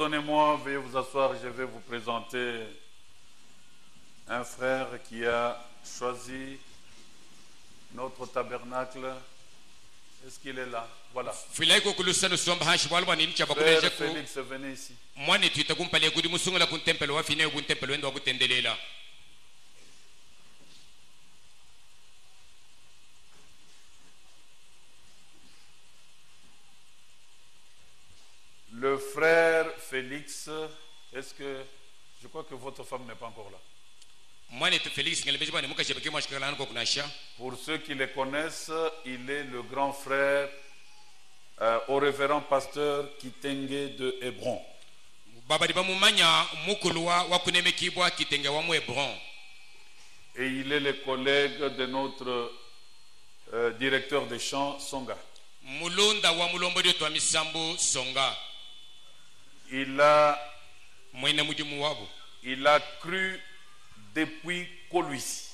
Pardonnez-moi, veuillez vous asseoir, je vais vous présenter un frère qui a choisi notre tabernacle. Est-ce qu'il est là? Voilà. Frère Félix, venez ici. Le frère Félix, est-ce que... Je crois que votre femme n'est pas encore là. Pour ceux qui les connaissent, il est le grand frère au révérend pasteur Kitenge de Hébron. Et il est le collègue de notre directeur des chants, Songa. Il a cru depuis Kolwezi,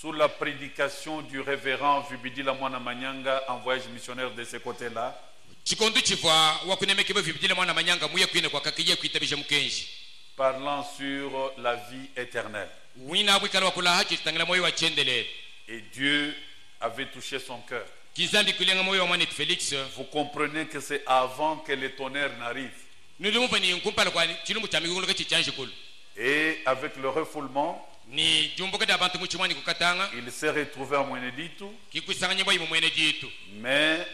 sous la prédication du révérend Vibidila Mwana Manyanga en voyage missionnaire de ce côté-là. Parlant sur la vie éternelle. Et Dieu avait touché son cœur. Vous comprenez que c'est avant que les tonnerres n'arrivent. Et avec le refoulement, il s'est retrouvé à Mweneditu. Mais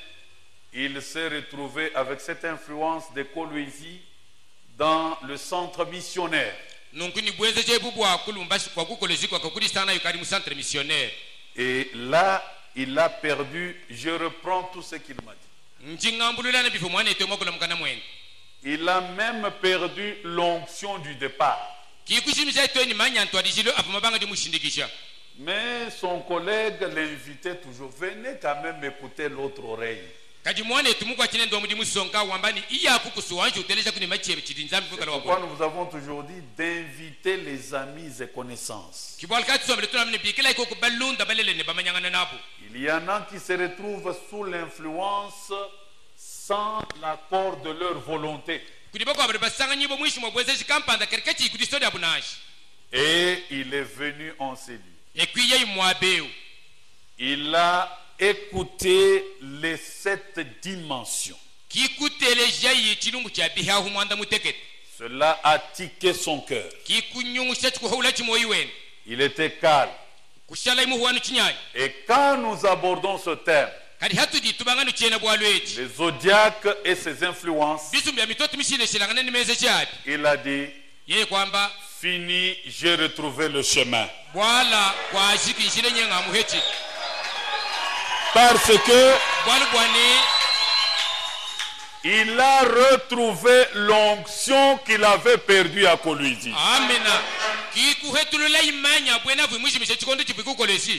il s'est retrouvé avec cette influence de Kolwezi dans le centre missionnaire. Et là, il a perdu, je reprends tout ce qu'il m'a dit. Il a même perdu l'onction du départ. Mais son collègue l'invitait toujours. Venez quand même écouter l'autre oreille. Pourquoi nous avons toujours dit d'inviter les amis et connaissances. Il y en a qui se retrouvent sous l'influence sans l'accord de leur volonté. Et il est venu en séduit. Il a écouté les 7 dimensions. Cela a tiqué son cœur. Il était calme. Et quand nous abordons ce thème, les zodiaques et ses influences, il a dit, fini, j'ai retrouvé le chemin. Parce que il a retrouvé l'onction qu'il avait perdue à Kolwezi.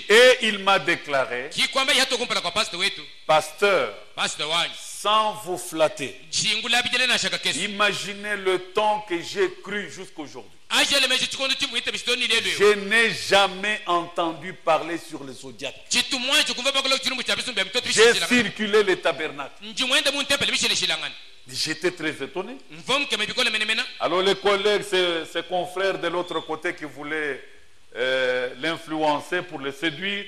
Et il m'a déclaré, pasteur, sans vous flatter, imaginez le temps que j'ai cru jusqu'aujourd'hui. Je n'ai jamais entendu parler sur le zodiaque. J'ai circulé les tabernacles. J'étais très étonné. Alors les collègues, ses confrères de l'autre côté qui voulaient l'influencer pour le séduire,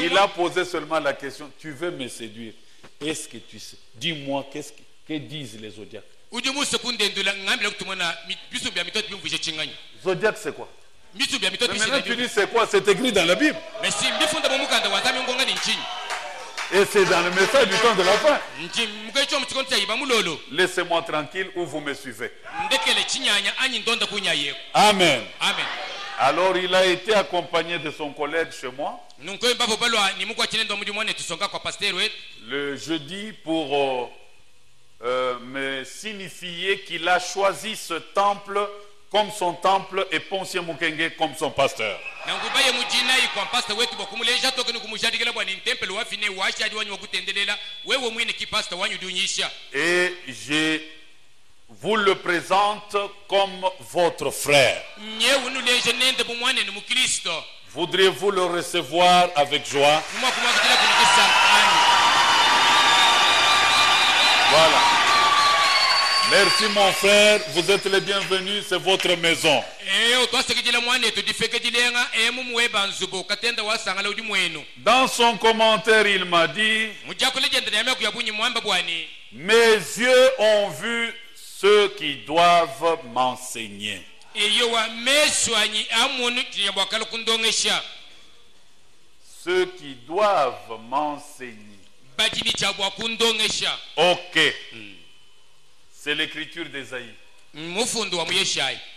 il a posé seulement la question, tu veux me séduire? Est-ce que tu sais? Dis-moi, que disent les zodiaques? Zodiaque c'est quoi? Mais maintenant tu dis c'est quoi? C'est écrit dans la Bible. Et c'est dans le message du temps de la fin. Laissez-moi tranquille ou vous me suivez. Amen. Amen. Alors il a été accompagné de son collègue chez moi le jeudi pour me signifier qu'il a choisi ce temple comme son temple et Poncien Mukenge comme son pasteur. Et je vous le présente comme votre frère. Voudriez-vous le recevoir avec joie? Voilà. Merci mon frère, vous êtes les bienvenus, c'est votre maison. Dans son commentaire, il m'a dit, mes yeux ont vu ceux qui doivent m'enseigner. Ceux qui doivent m'enseigner. Ok. C'est l'écriture d'Ésaïe.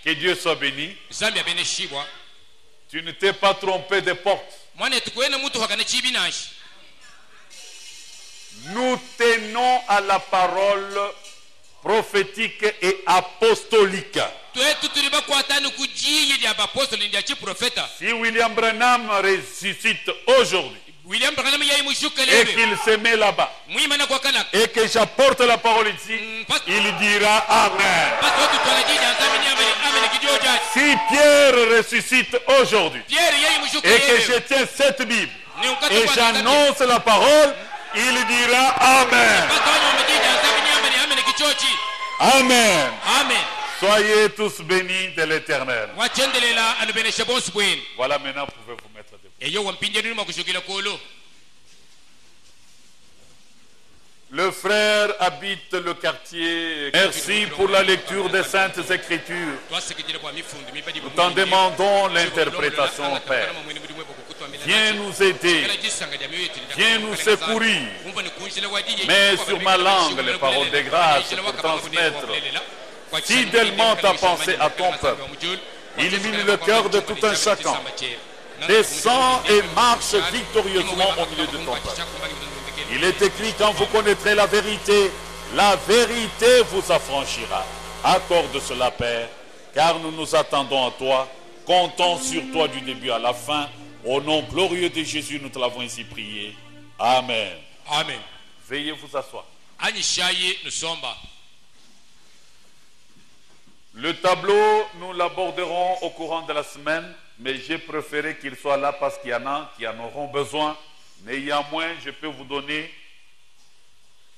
Que Dieu soit béni. Tu ne t'es pas trompé de porte. Nous tenons à la parole prophétique et apostolique. Si William Branham ressuscite aujourd'hui et qu'il se met là-bas et que j'apporte la parole ici, il dira Amen. Si Pierre ressuscite aujourd'hui et que je tiens cette Bible et j'annonce la parole, il dira Amen. Amen. Amen. Soyez tous bénis de l'Éternel. Voilà, maintenant vous pouvez vous mettre debout. Le frère habite le quartier. Merci pour la lecture des Saintes Écritures. Nous t'en demandons l'interprétation, Père. Viens nous aider. Viens nous secourir. Mets sur ma langue les paroles de grâce pour transmettre fidèlement ta pensée à ton peuple. Illumine le cœur de tout un chacun. Descends et marche victorieusement au milieu de ton peuple. Il est écrit, quand vous connaîtrez la vérité vous affranchira. Accorde cela, Père, car nous nous attendons à toi. Comptons sur toi du début à la fin. Au nom glorieux de Jésus, nous te l'avons ainsi prié. Amen. Amen. Veuillez vous asseoir. Le tableau, nous l'aborderons au courant de la semaine, mais j'ai préféré qu'il soit là parce qu'il y en a qui en auront besoin. Néanmoins, je peux vous donner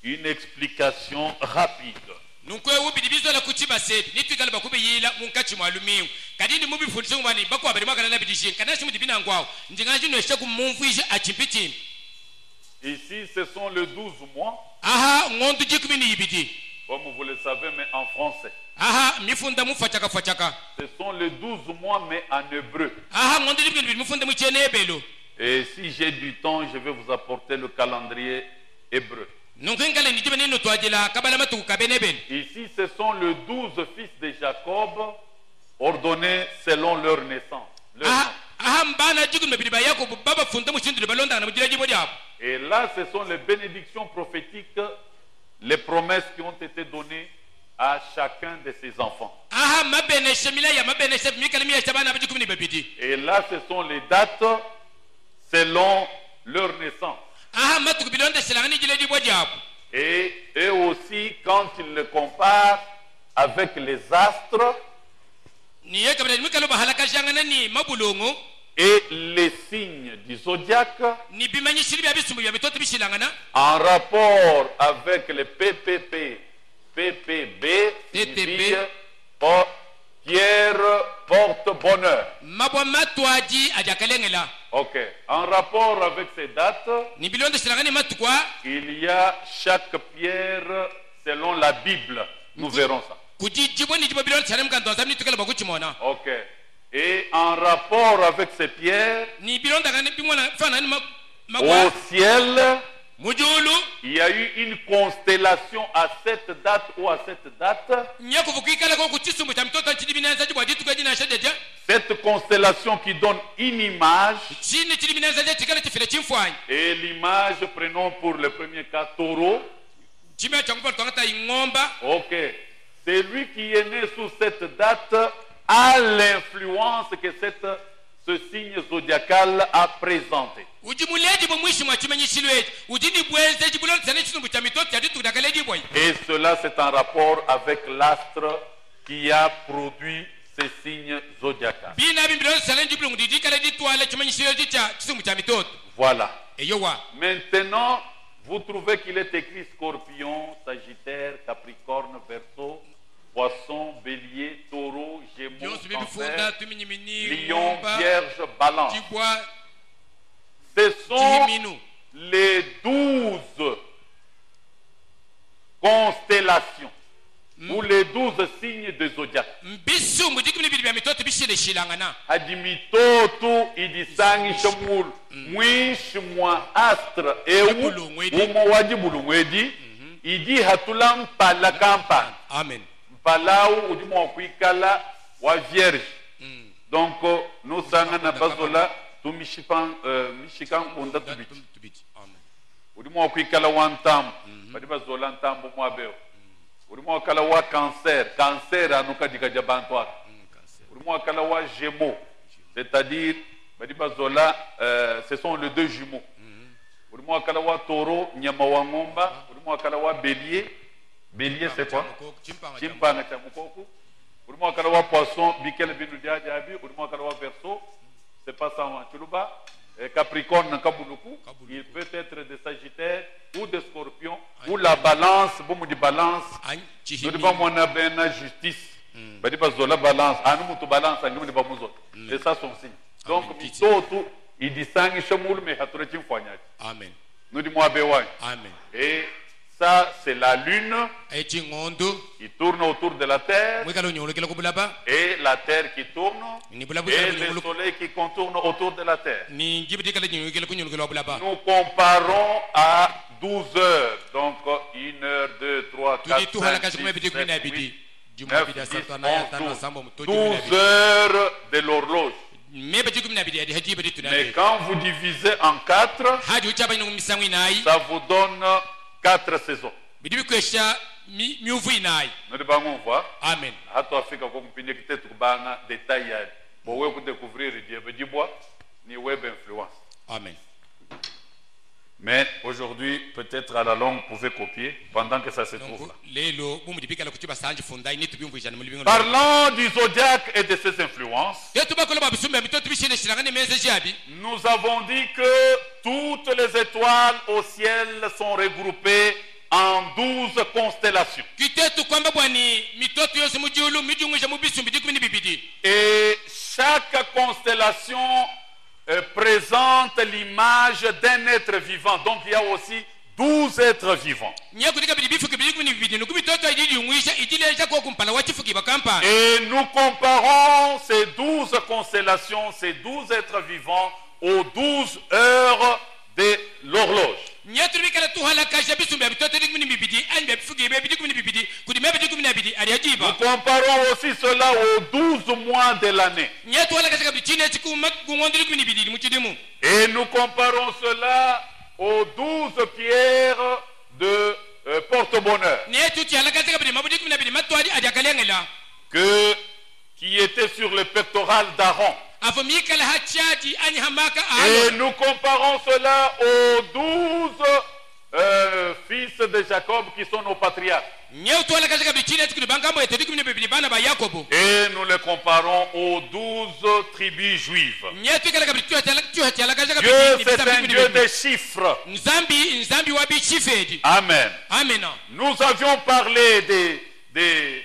une explication rapide. Ici, ce sont les 12 mois. Comme vous le savez, mais en français. Ce sont les 12 mois, mais en hébreu. Et si j'ai du temps, je vais vous apporter le calendrier hébreu. Ici, ce sont les 12 fils de Jacob ordonnés selon leur naissance. Et là, ce sont les bénédictions prophétiques, les promesses qui ont été données à chacun de ses enfants. Et là, ce sont les dates selon leur naissance. Et eux aussi, quand ils le comparent avec les astres et les signes du zodiaque, en rapport avec les PPP, PPB, Pierre porte bonheur. Ok. En rapport avec ces dates, il y a chaque pierre selon la Bible. Nous verrons ça. Ok. Et en rapport avec ces pierres, au ciel, il y a eu une constellation à cette date ou à cette date. Cette constellation qui donne une image. Et l'image, prenons pour le premier cas, taureau. Ok. C'est lui qui est né sous cette date a l'influence que ce signe zodiacal a présenté. Et cela, c'est en rapport avec l'astre qui a produit ces signes zodiacaux. Voilà. Maintenant, vous trouvez qu'il est écrit Scorpion, Sagittaire, Capricorne, Verseau, Poisson, Bélier, Taureau, Gémeaux, Cancer, Lion, Vierge, Balance. Ce sont les 12 constellations ou les 12 signes de zodiaque. Adimitotu idisangi shamul mwishi mwa astra ewu umo wajibulu mwedi idi hatulam pala kampan. Amen. Palau udimo wakuikala wa vierge. Donc nous sangana bazola tu mishikan onda tubiti. Amen. Udimo wakuikala wa ntambo badi bazola ntambo mwabeo. Udimo wakala wa cancer anuka dikaja bantwa. Udimo wakala wa gémeaux, c'est-à-dire badi bazola ce sont les deux jumeaux. Udimo wakala wa taureau nyama wa ngomba. Udimo wakala wa bélier c'est quoi? Chimpanga cha mukoku. Udimo wakala wa poisson bikele binu diaji abi. Udimo wakala wa verseau, c'est pas ça en chuluba. Capricorne kabuluku, il peut être de Sagittaire ou de Scorpion ou la balance, boum di balance. Nous devons mon bena justice. Badi bazola balance, anu mutu balance angimu di bamuzo. Et ça son signe. Donc mitotu idisangi shamul me hature chimfanyaki. Amen. Nous disons abewa. Amen. Et ça c'est la lune qui tourne autour de la terre et la terre qui tourne et le soleil qui contourne autour de la terre. Nous comparons à 12 heures, donc 1 heure, 2, 3, 4, 5, 6, 7, 8, 9, 10, 11, 12 heures de l'horloge. Mais quand vous divisez en 4, ça vous donne 4 saisons. Nous devons voir. Amen. Amen. Mais aujourd'hui, peut-être à la longue, vous pouvez copier pendant que ça se trouve là. Parlant du zodiaque et de ses influences, nous avons dit que toutes les étoiles au ciel sont regroupées en 12 constellations. Et chaque constellation présente l'image d'un être vivant. Donc il y a aussi 12 êtres vivants. Et nous comparons ces 12 constellations, ces 12 êtres vivants aux 12 heures de l'horloge. Nous comparons aussi cela aux 12 mois de l'année. Et nous comparons cela aux 12 pierres de porte-bonheur qui étaient sur le pectoral d'Aaron. Et nous comparons cela aux 12 fils de Jacob qui sont nos patriarches. Et nous les comparons aux 12 tribus juives. Dieu, c'est un Dieu de chiffres. Amen. Nous avions parlé des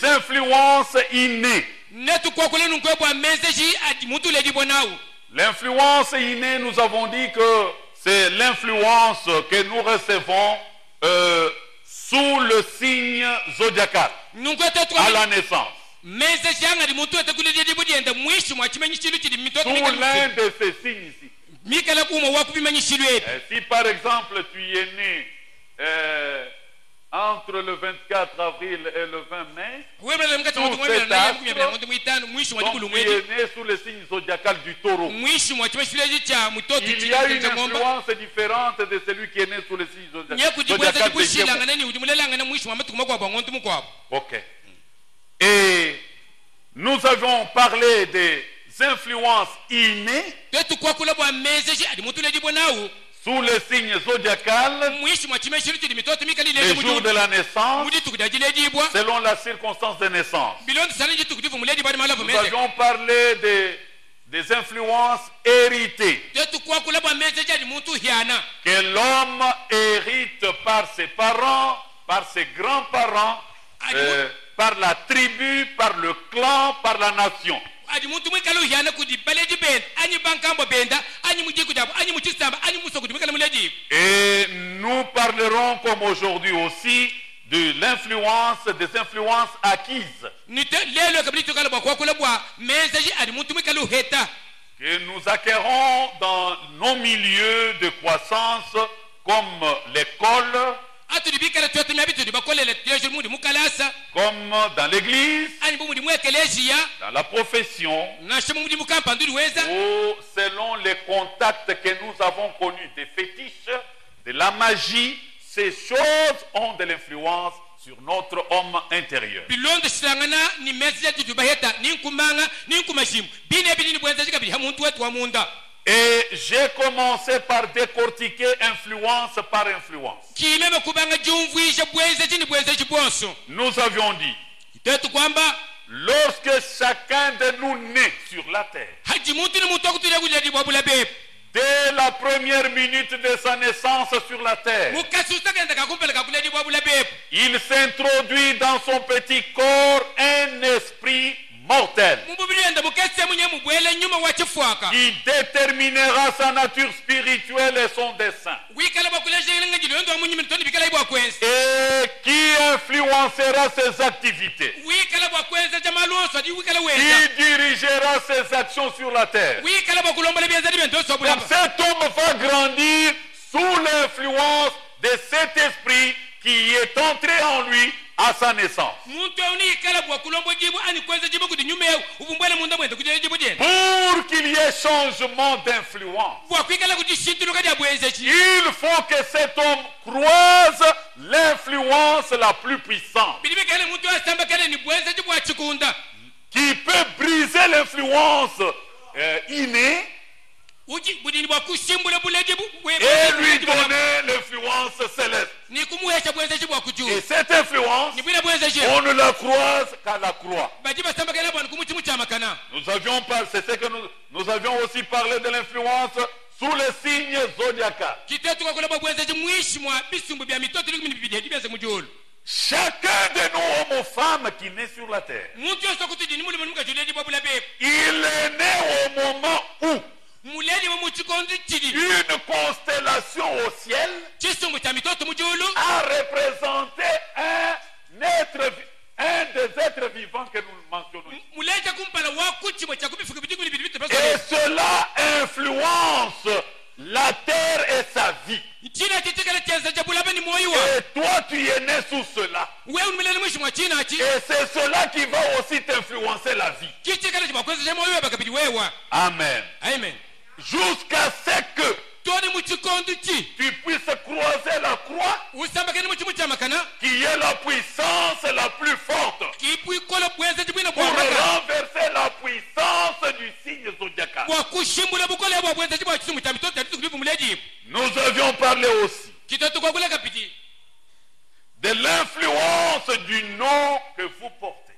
influences innées. L'influence innée, nous avons dit que c'est l'influence que nous recevons sous le signe zodiacal à la naissance. Sous l'un de ces signes ici. Si par exemple tu es né entre le 24 avril et le 20 mai, donc tu es né sous le signe zodiacal du taureau. Il y a une influence différente de celui qui est né sous le signe zodiacal des Gémeaux. Ok. Et nous avons parlé des influences innées sous le signe zodiacal, les jours de la naissance, selon la circonstance de naissance. Nous avions parlé des influences héritées que l'homme hérite par ses parents, par ses grands-parents, par la tribu, par le clan, par la nation. Et nous parlerons comme aujourd'hui aussi de l'influence, des influences acquises que nous acquérons dans nos milieux de croissance comme l'école, comme dans l'église, dans la profession, ou selon les contacts que nous avons connus, des fétiches, de la magie. Ces choses ont de l'influence sur notre homme intérieur. Et j'ai commencé par décortiquer influence par influence. Nous avions dit, lorsque chacun de nous naît sur la terre, dès la première minute de sa naissance sur la terre, il s'introduit dans son petit corps un esprit mortel qui déterminera sa nature spirituelle et son dessein, et qui influencera ses activités, qui dirigera ses actions sur la terre. Donc cet homme va grandir sous l'influence de cet esprit qui est entré en lui à sa naissance. Pour qu'il y ait changement d'influence, il faut que cet homme croise l'influence la plus puissante, qui peut briser l'influence innée et lui donner l'influence céleste. Et cette influence, on ne la croise qu'à la croix. C'est ce que nous avions aussi parlé de l'influence sous les signes zodiacaux. Chacun de nous, hommes ou femmes qui naît sur la terre, il est né au moment où une constellation au ciel a représenté un des êtres vivants que nous mentionnons. Et cela influence la terre et sa vie. Et toi, tu es né sous cela. Et c'est cela qui va aussi t'influencer la vie. Amen. Amen. Jusqu'à ce que tu puisses croiser la croix, qui est la puissance la plus forte, pour renverser la puissance du signe zodiacal. Nous avions parlé aussi de l'influence du nom que vous portez.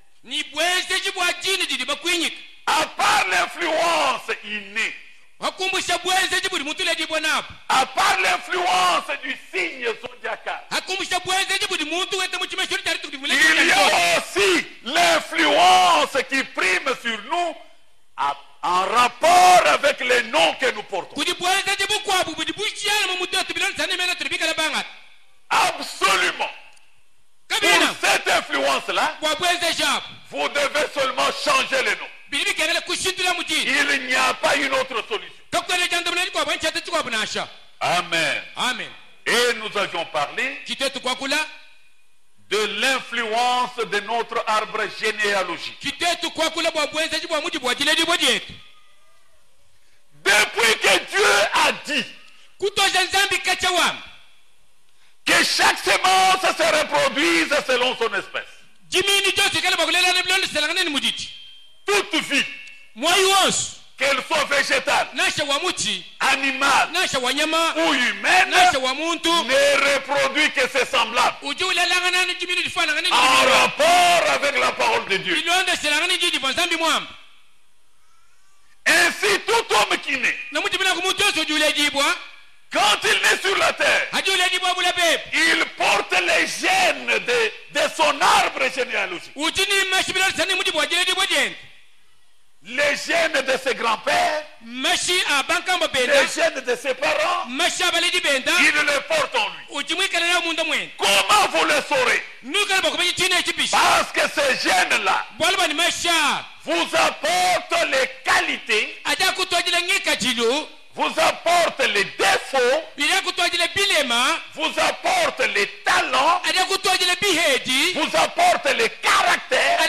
À part l'influence innée, à part l'influence du signe zodiacal, il y a aussi l'influence qui prime sur nous en rapport avec les noms que nous portons. Absolument. Pour cette influence-là, vous devez seulement changer les noms. Il n'y a pas une autre solution. Amen. Amen. Et nous avions parlé de l'influence de notre arbre généalogique. Depuis que Dieu a dit que chaque semence se reproduise selon son espèce, toute vie, qu'elle soit végétale, animale ou humaine, ne reproduit que ses semblables en rapport avec la parole de Dieu. Ainsi Ainsi, tout homme qui naît, quand il naît sur la terre, il porte les gènes de son arbre généalogique. Les gènes de ses grands-pères, les gènes de ses parents, il les porte en lui. Comment vous le saurez? Parce que ces gènes-là vous apportent les qualités, vous apportent les défauts, vous apportent les talents, vous apportent les caractères,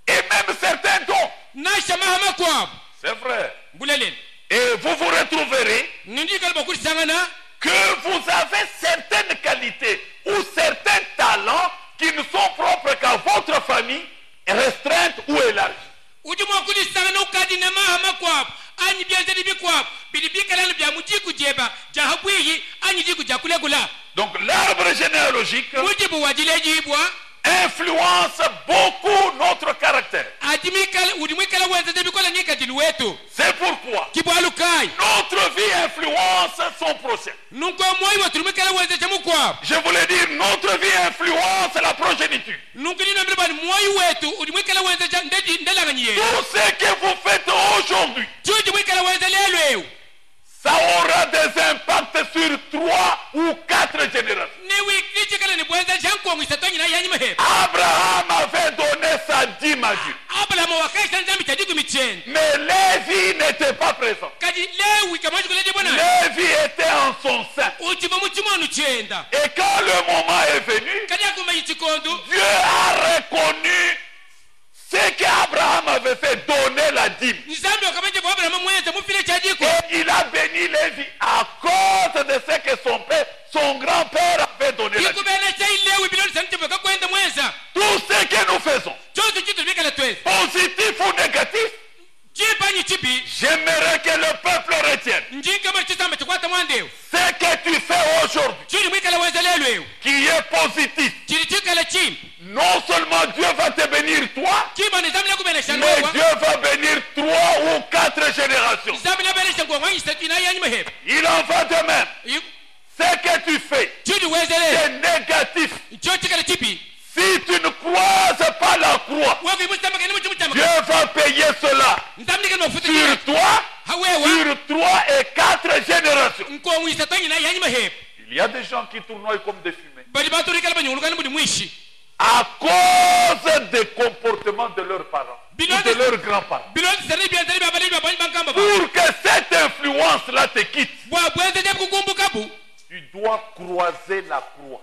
et même certains dons. C'est vrai. Et vous vous retrouverez que vous avez certaines qualités ou certains talents qui ne sont propres qu'à votre famille, restreinte ou élargie. Donc l'arbre généalogique influence beaucoup notre caractère. C'est pourquoi notre vie influence son prochain. Je voulais dire, notre vie influence la progéniture. Tout ce que vous faites aujourd'hui, ça aura des impacts sur 3 ou 4 générations. Abraham avait donné sa dîme à Dieu, mais Lévi n'était pas présent. Lévi était en son sein. Et quand le moment est venu, Dieu a reconnu ce qu'Abraham avait fait, donner la dîme. Et il a béni Lévi à cause de ce que son grand-père avait donné la dîme. Tout ce que nous faisons, positif ou négatif, j'aimerais que le peuple retienne ce que tu fais aujourd'hui, qui est positif. Non seulement Dieu va te bénir toi, mais Dieu va bénir 3 ou 4 générations. Il en va de même. Ce que tu fais, c'est négatif. Si tu ne croises pas la croix, Dieu va payer cela sur toi, sur 3 et 4 générations. Il y a des gens qui tournoient comme des fumées à cause des comportements de leurs parents ou de leurs grands-parents. Pour que cette influence-là te quitte, tu dois croiser la croix.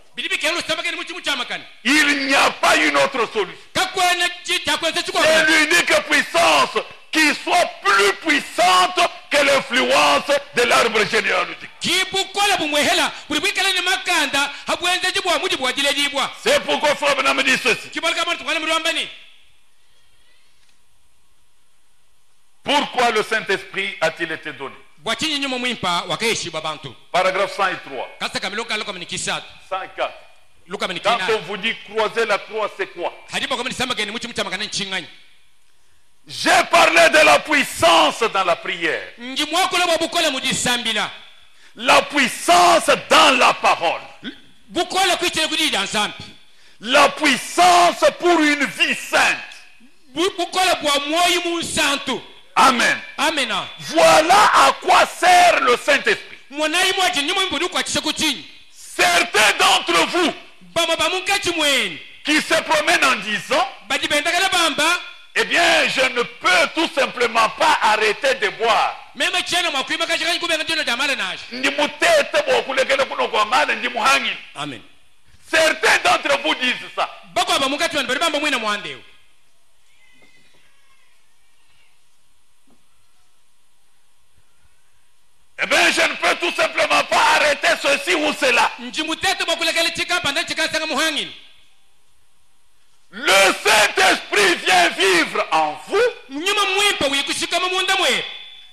Il n'y a pas une autre solution. C'est l'unique puissance qui soit plus puissante que l'influence de l'arbre généalogique. C'est pourquoi Frère Branham dit ceci. Pourquoi le Saint-Esprit a-t-il été donné? Paragraphe 103. 104. Quand on vous dit croiser la croix, c'est quoi? J'ai parlé de la puissance dans la prière, la puissance dans la parole, la puissance pour une vie sainte. Amen. Voilà à quoi sert le Saint-Esprit. Certains d'entre vous qui se promènent en disant, eh bien, je ne peux tout simplement pas arrêter de boire. Amen. Certains d'entre vous disent ça. Eh bien, je ne peux tout simplement pas arrêter ceci ou cela. Le Saint-Esprit vient vivre en vous.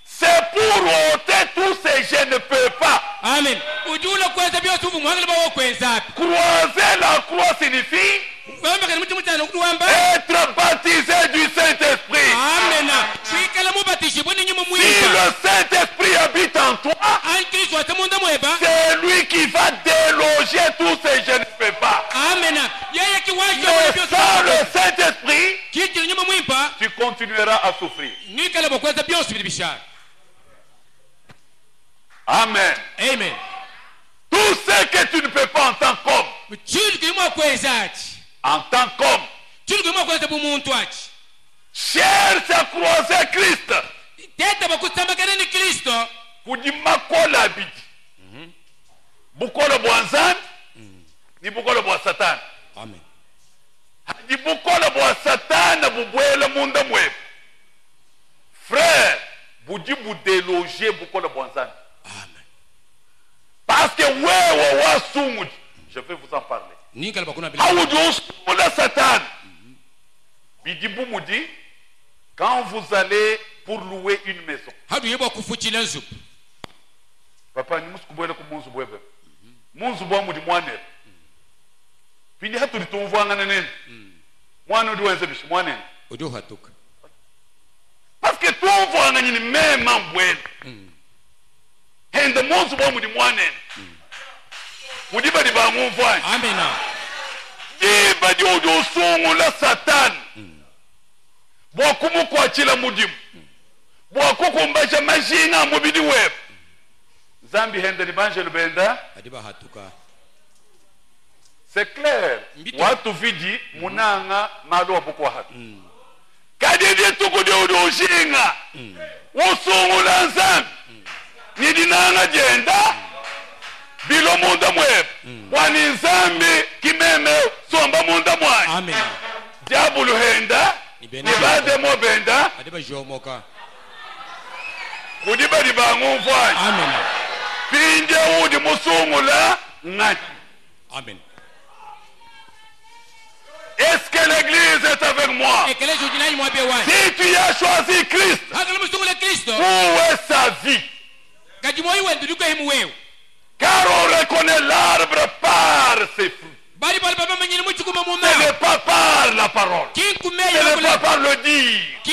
C'est pour ôter tout ce que je ne peux pas. Amen. Croiser la croix signifie être baptisé du Saint-Esprit. Amen. le Saint-Esprit habite en toi, c'est lui qui va déloger tous ces je ne peux pas. Amen. Mais sans le Saint-Esprit, tu continueras à souffrir. Amen. Amen. Tout ce que tu ne peux pas en tant qu'homme, en tant qu'homme, cherche à croiser Christ. Kujimakola bidi. Bukola bwanzan ni bukola bwa Satan. Amen. Ni bukola bwa Satan bubwele munda mwe. Frère, budi déloger bukola bwanzan. Amen. Parce que wewe wasungudi, je vais vous en parler. Satan. Bidi bumudi, quand vous allez pour louer une maison. Papa ni musikubwele ku munzu bwebe. Munzu bwa mudi mwanere. Pindi hatu litumvanga nene. Mwana udi wenze bishi mwanene. Odio hatuka. Parce que tumvanga nyini mema mbwele. Hende munzu bwa mudi mwanene. Mudi badi ba mumvanga. Amen. Diba di udi usungu la Satan. Bwa kumukwa chila mudimu. Bwa kukumbasha majina mubidi webu. Zambi hende ni banje lubenda. C'est clair. Watu vidi munanga malo wapukwa hatu. Kadidi tukudi udushinga. Usungula nzambi. Nidinanga jenda. Bilo munda mwebu. Wani nzambi kimeme somba munda mwani. Amen. Diabulu henda. Nibade mo benda. Kudiba di bangu mfani. Amen. Pinde udi musungula ngati. Amen. Est-ce que l'église est avec moi? Si tu as choisi Christ, où est sa vie? Car on reconnaît l'arbre par ses fruits. Ce n'est pas par la parole. Ce n'est pas par le dire. Ce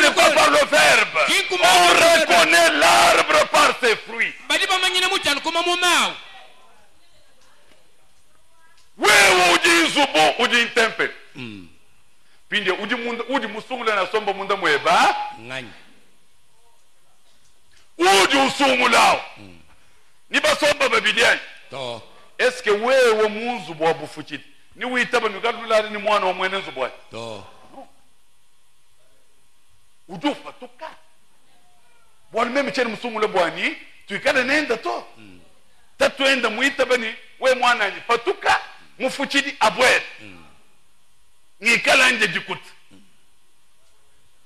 n'est pas par le verbe. On reconnaît l'arbre par ses fruits. Wewe uji zubo uji temple. Pinde uji musungula na somba munda mweba. Uji usungulao. Niba somba babidiani. Est-ce que wewe munzu bwa bufuchiti? Ni witaba nukadulari ni mwana wa mwenenzu bwa. Ujufa tuka. Bwani meme cheni musungule bwani. Tuikada nenda to. Tatu enda muitaba ni we mwana ni patuka. Mufuchiti abwere. Nikala nje jikuta.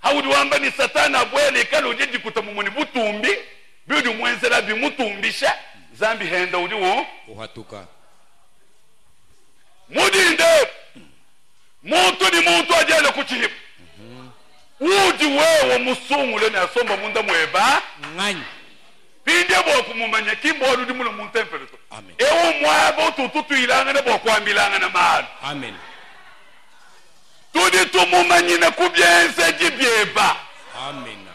Haudu wamba ni Satana abwere ikala uje jikuta mumuni butumbi. Biudi mwenzela bi mutumbisha. Zambi henda udi wo. Uhatuka. Mudinde. Muntu ni muntu ajele kuchihibu. Udi wewe musungule na somba munda mweba. Ngani. Pinde bo kumumanya kimbo udi mula muntempele to. Amen. Ewo mwabo tututu ilanga na bo kwambilanga na mahali. Amen. Tudi tumumanyine kubyense jibyeba. Amen.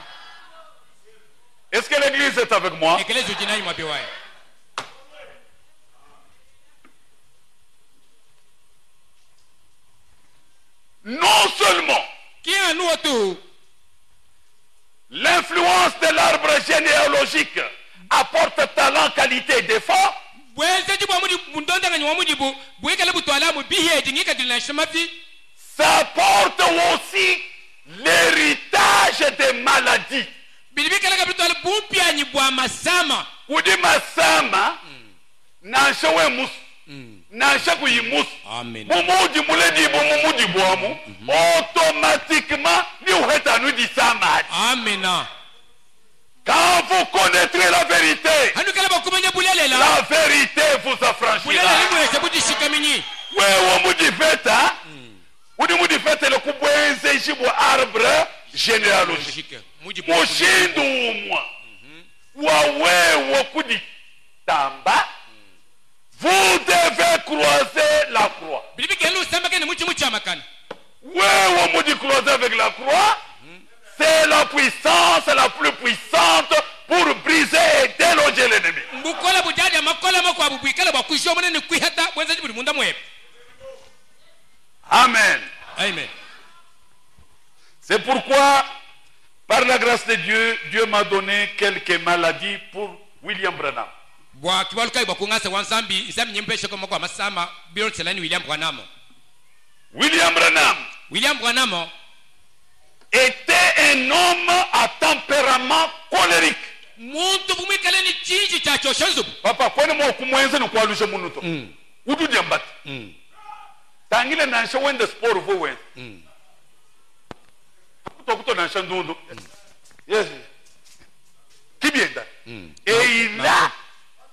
Est-ce que l'église est avec moi? Non seulement l'influence de l'arbre généalogique apporte talent, qualité et défaut, ça apporte aussi l'héritage des maladies. Kudi masama nansha we musu nansha kuyimusu mumuji muledi bo mumuji boamu automatiquement ni uheta nu di sama. Amen. Quand vous connaîtrez la vérité, la vérité vous affranchira. Wewe mudifeta udi mudifeta le kubwenze ishibu arbre généalogique. Mushindu umwa wawewe kudi tamba, vous devez croiser la croix. Wewe mudi croiser avec la croix, c'est la puissance la plus puissante pour briser et déloger l'ennemi. Amen. Amen. C'est pourquoi, par la grâce de Dieu, Dieu m'a donné quelques maladies pour William Branham. William Branham était un homme à tempérament colérique. Papa, quand on commence à quoi le monuto, où du diambat, tangile n'a pas de sport vous yes. Qui vient et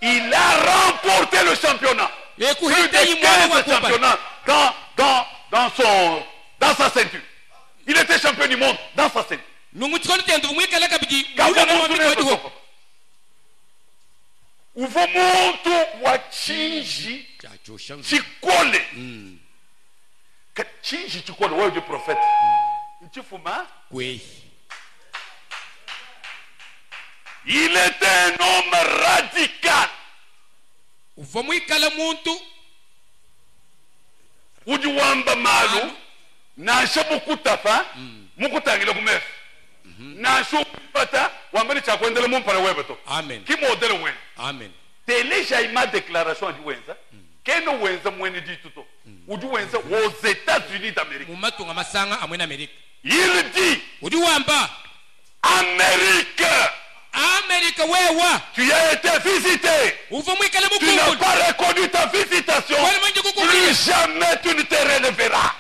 il a remporté le championnat. Plus de 15 championnats dans sa ceinture. Il était champion du monde dans sa ceinture. Uvomuntu wachinji chikole kachinji chikole wewe prophète nchifuma il était un homme radical ujiwamba malu na shabukutafa mukutangila kumefu na shupata wambani chakwendele mumpara webeto. Amen. Ki modele wen. Amen. Teleja ima déclaration du wenza. Keno wenza mweni dit tuto. Udu wenza aux États-Unis d'Amérique. Mumatunga masanga amwena Amerika. Il dit Udu wamba Amérique. Amérique wewa. Tu as été visité. Tu n'as pas reconnu ta visitation. Plus jamais tu ne te relèveras.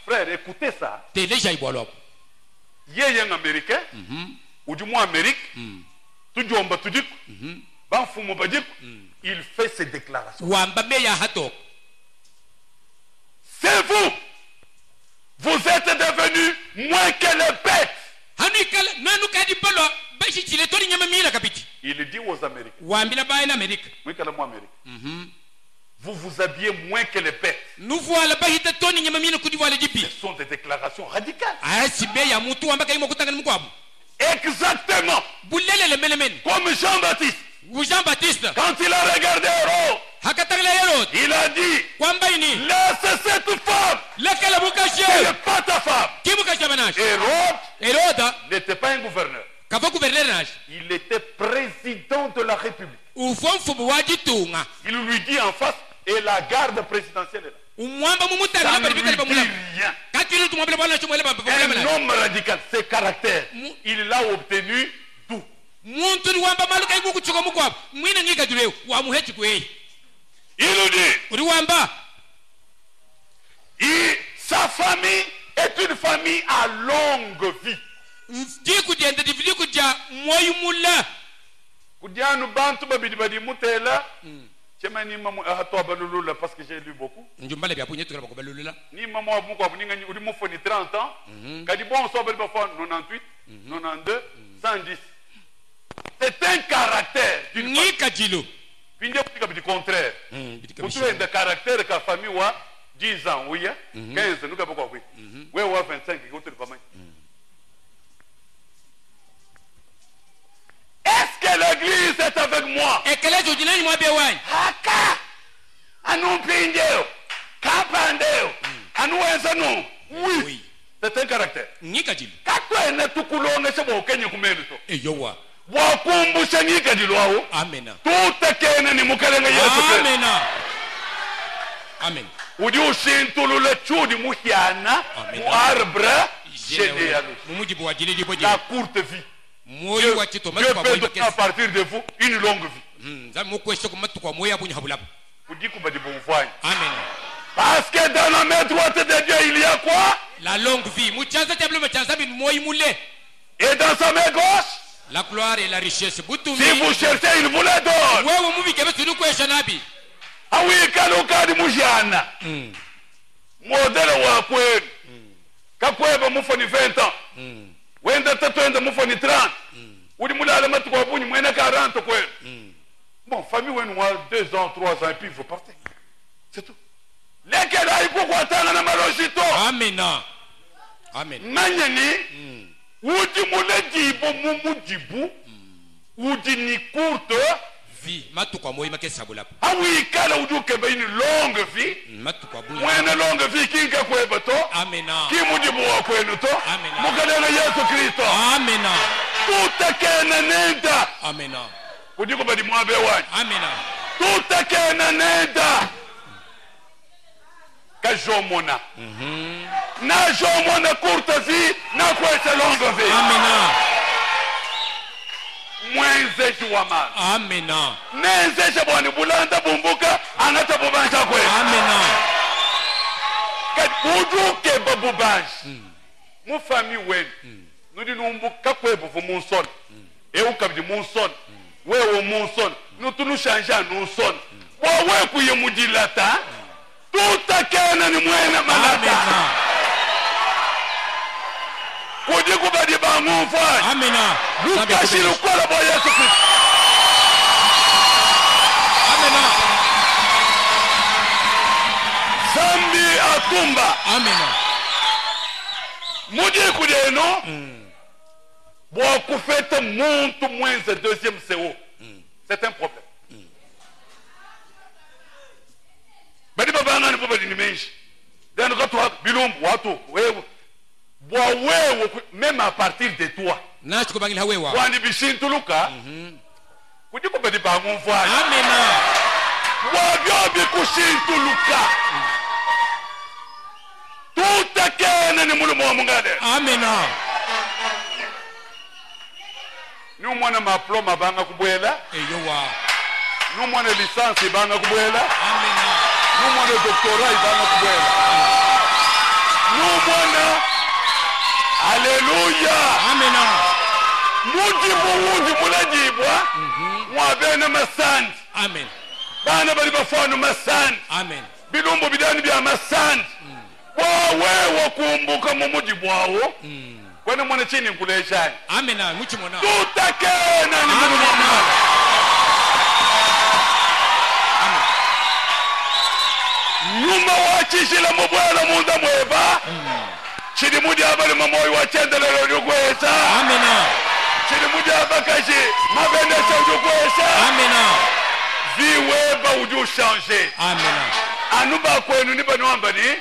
Frère, écoutez ça. Teleja ibolo. Yeye un américain, ou du moins Amérique, tout du monde tout dit, il fait ses déclarations. C'est vous. Vous êtes devenus moins que les bêtes. Il dit aux Américains. Vous vous habillez moins que les bêtes. Ce sont des déclarations radicales. Exactement. Comme Jean-Baptiste. Quand il a regardé Hérode, il a dit laisse cette femme. Ce n'est pas ta femme. Hérode n'était pas un gouverneur. Il était président de la République. Il lui dit en face. Et la garde présidentielle est là. Ça ne lui dit rien. Un homme radical, ses caractères, il l'a obtenu d'où? Il dit sa famille est une famille à longue vie. Parce que j'ai lu beaucoup. Ni maman a beaucoup de 30 ans. Quand il bon, 98, 92, 110. C'est un caractère. Puis il y a du contraire. Vous avez un caractère que la famille a 10 ans, oui, 15, nous avons beaucoup. Oui, 25, est-ce que l'église est avec moi? Haka anu pindeo kapandeo anu wenzanu. Oui, c'est un caractère. Kakwe ne tukulonge se bokenye kumeluto eyowa wakumbusha nyikadilo wao. Amen. Tutekene ni mukalenge Yesu. Amen. Amen. Udi ushintulule chudi muhiana muarbra généalogique. La courte vie. Dieu peut donner à partir de vous une longue vie. Amen. Parce que dans la main droite de Dieu, il y a quoi? La longue vie. Et dans sa main gauche, la gloire et la richesse. Si vous cherchez, il vous la donne. Ah oui, Kalokadi Moujiana. Modèle wa kwenu. Kakweba mufoni 20 ans. Wenda tatwenda mufoni 30. Udi mulala matukwa bunyi mwena 40 kwenu. Bon, famille wenu wa 2 ans, 3 ans et puis vous partez. C'est tout. Lesquels a pourquoi attendre na malojito? Amen. Amen. Nanyani uji mulejibo mumujibu uji ni courte vie matukwa moyi makesabula awikala uduke bayini longue vie matukwa bula mwene longue vie kinga kwebato amena kimujibu wa kwenu to amena mukalele Yesu Kristo amena tutakena nenda amena kudiko badi mwabe wani amena tutakena nenda kajomona na jomona courte vie na kwese longue vie amena mwenzeshi wa mama amena nenzesha bwani bulanda bumbuka anata bubanja kwe amena uduke babubanje mufami wenu nudi numbuka kwe buvu munson kabdi munson wewe munson nutunu shanja nunson wawe kuye mudilata tutakena ni mwena malata kudi kubadi bangufa amena lukashiru kola bo Yesu Kristo amena zambi atumba amena mudi kudeno bo kufeta muntu mwenze deuxième CO c'est un problème badi babanga ni bobadi ni menshi dano katwa bilumbu watu wewe même à partir de toi nacho kubangila wewa wani bishintuluka kudiko badi bangufa amena wabyo bikushintuluka tutakena ni mulumo wa mungale amena ni umwana maploma banga kubwela eyowa ni umwana licence banga kubwela amena ni umwana doctorat banga kubwela ni umwana haleluya amena mujibu wundi mulajibwa mwabena masandi amen bana bali bafano masandi amen bilumbu bidani bya masandi wawe wakumbuka mu mujibu wawo kwene mwana chini nkuleshani amena muchimona tutakena ni mungu mwana nyuma wachishila mubwela munda mweba chiri mudi abali mamoyi wachendelelo lyukwesa amena chiri mudi abakashi mabendesa ujukwesa amena viweba uju changer amena anuba kwenu ni banu ambani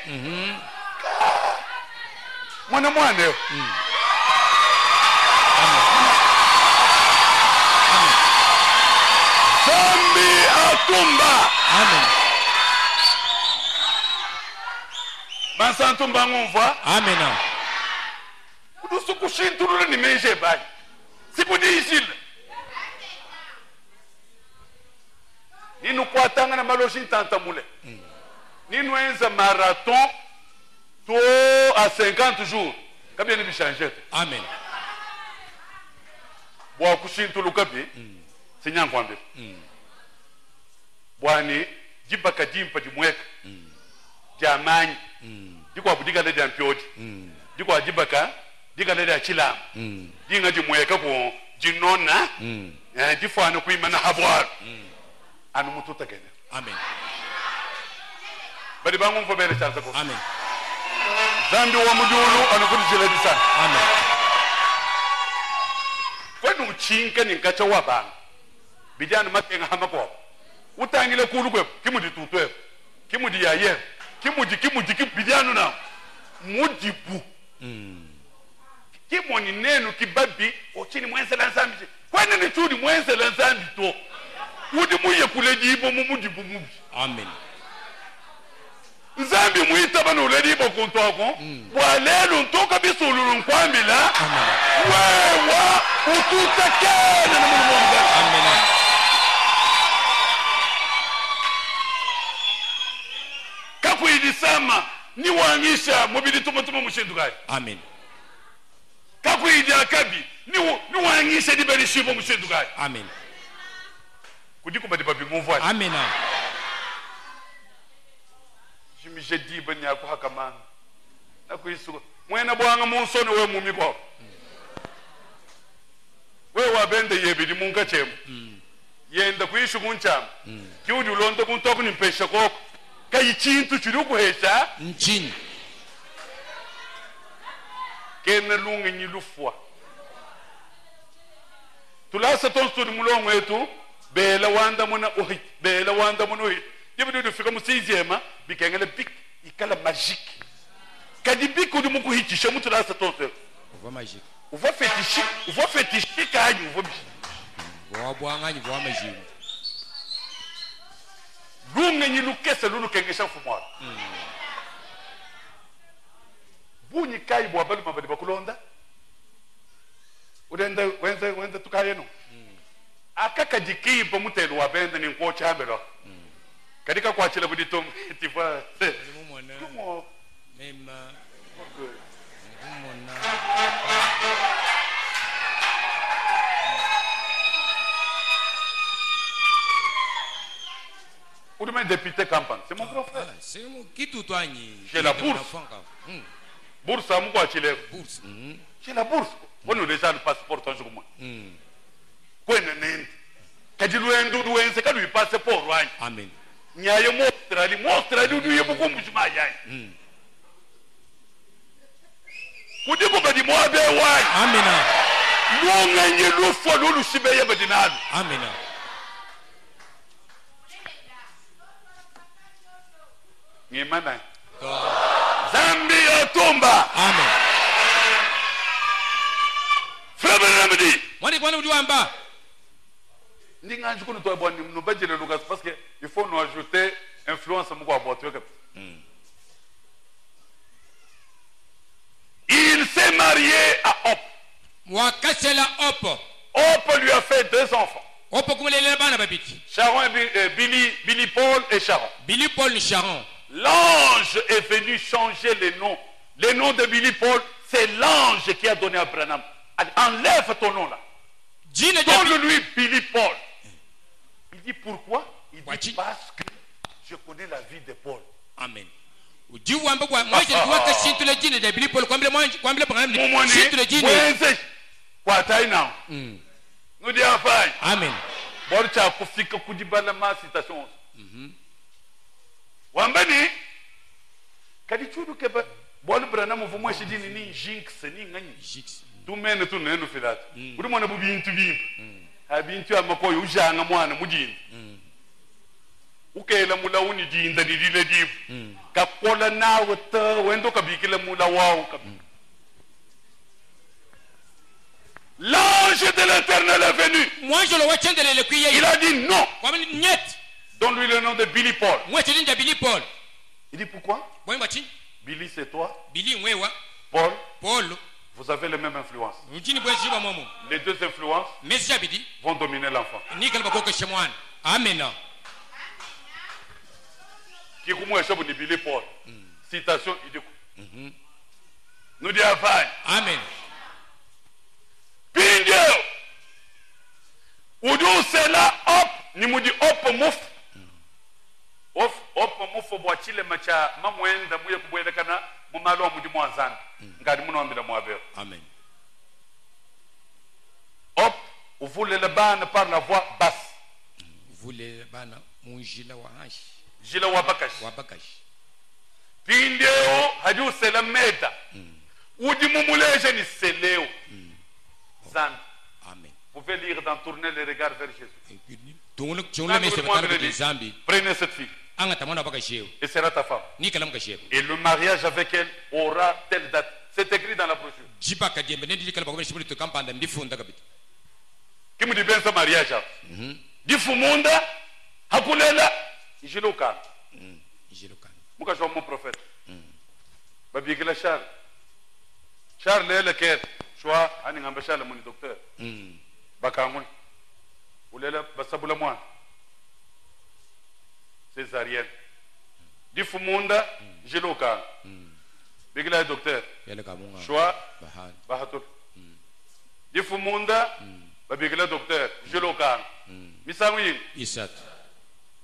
mwana mwane zambi atumba amen bansantumba ngumva amena kudusu kushintulule ni meje bani siku diishile ninu kwatanga na maloshi ntantamule ninu enza marathon to à 50 jours kabia ni bishanger amen bwa kushintuluka bi sinyankwambe bwani jibaka jimpa jimweka jamanyi diko abudika le jampioti diko ajibaka dika le achila dinga jimweka ko jinona difana kuimana habwar anu mututa kene amen bari bangu mfo bere charza ko amen zambi wa mujulu anu kudijela disana amen kwenu chinka ni ngacha waba bijana matenga hamako utangile kulu kwe kimudi tutwe kimudi yaye kimudi bijana na mujibu kimoni nenu kibabi ochini mwense la nzambi kwenu ni chudi mwense la nzambi to udi muye kulejibo mumujibu mubi amen nzambi muita bano uledibo kuntoko walelu ntoka bisululu nkwambila wewa ututakena na mulumonga amen kakuidisama ni wangisha mubili tumutuma mushindukai amen kakuidi akabi ni wangisha dibeli shibo mushindukai amen kudiko badibabi muvwa amen jimishe diba ni ako hakamana na kuisuko mwena bwanga munsoni we mumiko we wabende yebidi munka chemu yenda kuishu kunchama kiudi ulonda kuntoku ni mpesha koko kayi chintu chiri kuhesha nchini kene lungi nyilufwa tulasa tonstu mulongo etu bela wanda mona ohi bela wanda mona ohi yebu du fika musizema bikengele bik ikala magique kadi bik du muku hitisha mutulasa tonstu uva magique uva fetishi kanyi uva wa bwanganyi wa magique lungi nyilukesa lulu kengesha fumwa bunyi kai bwa balu mabadi bakulonda udenda wenza tukayeno akaka jikipa mutelo wa benda ni nko chambelo kadika kwa chile buditom tifa tumo mema ou demain député campagne c'est mon grand frère c'est mon qui tout toigni j'ai la bourse bourse à moi chile bourse j'ai la bourse on nous déjà le passeport tant jour moi quoi nene kadiluendo duense kadu passeport wani amen nyaye mo Australie du yebo ko mujuma yayi kudi ko badi mo abe wani amena lunga nyelu fo lulu sibe yeba dinalo amena ngimana Zambia tomba amen frère Namdi wani kwa nudi wamba ndinga njukunu to boni no bajele Lucas parce que il faut nous ajouter influence mko aboto ke il s'est marié à Hop wakasela Hop Hop lui a fait 2 enfants Hop kumulele bana babiti Sharon et Billy Paul et Sharon Billy Paul et Sharon l'ange est venu changer les noms de Billy Paul c'est l'ange qui a donné à Branham enlève ton nom là donne-lui Billy Paul il dit pourquoi il dit parce que je connais la vie de Paul amen ujiwamba kwa moja tuwaka shintu la jina de Billy Paul kwambele Branham shintu la jina kwa taina nous dit afai amen borcha kufika kujibala ma citation wambani kadi chudu ke bol Branham vumwa shidini ni jinx ni ngani jinx tumene tunenu filat uri mwana bubintu bimba abintu amakoyo ujanga mwana mujini ukela mulawuni jinda didile dibu kakola nawe ta wendo kabikile mulawawo l'ange de l'Éternel est venu il a dit non donne-lui le nom de Billy Paul il dit pourquoi Billy c'est toi Paul vous avez les mêmes influences. Les 2 influences vont dominer l'enfant. Amen. Qui comme Billy Paul. Citation, il dit. Nous disons amen. Pindio. Udu c'est là, hop, ni mu di hop mouf. Hop mouf boachile macha mamwenda muye kubwele kana mumalo mu di mwanzana. Ngadi munombira mwabe. Amen. Hop, vous voulez le ban par la voix basse. Vous voulez le ban munjila wa hash. Jila wa bakash. Wa bakash. Pindeo haju sela meta. Udi mumuleje ni seleo. Zan. Amen. Vous pouvez lire dans Tourner les regards vers Jésus. Prenez cette fille. Et sera ta femme. Et le mariage avec elle aura telle date. C'est écrit dans la brochure. Qui me dit bien ce mariage? Difumunda, Hakulela, Jilokan. Moi, je suis mon prophète. Babigila Charles. Charles est le quai. Choix, Anningambe Charles, mon docteur. Bakamoun. Oulela, Basabula moi. Césarienne. Difumunda, Jilokan. Bigila docteur. Choix, Bahatur. Difumunda, Babigila docteur. Jilokan. Misawi. Isat.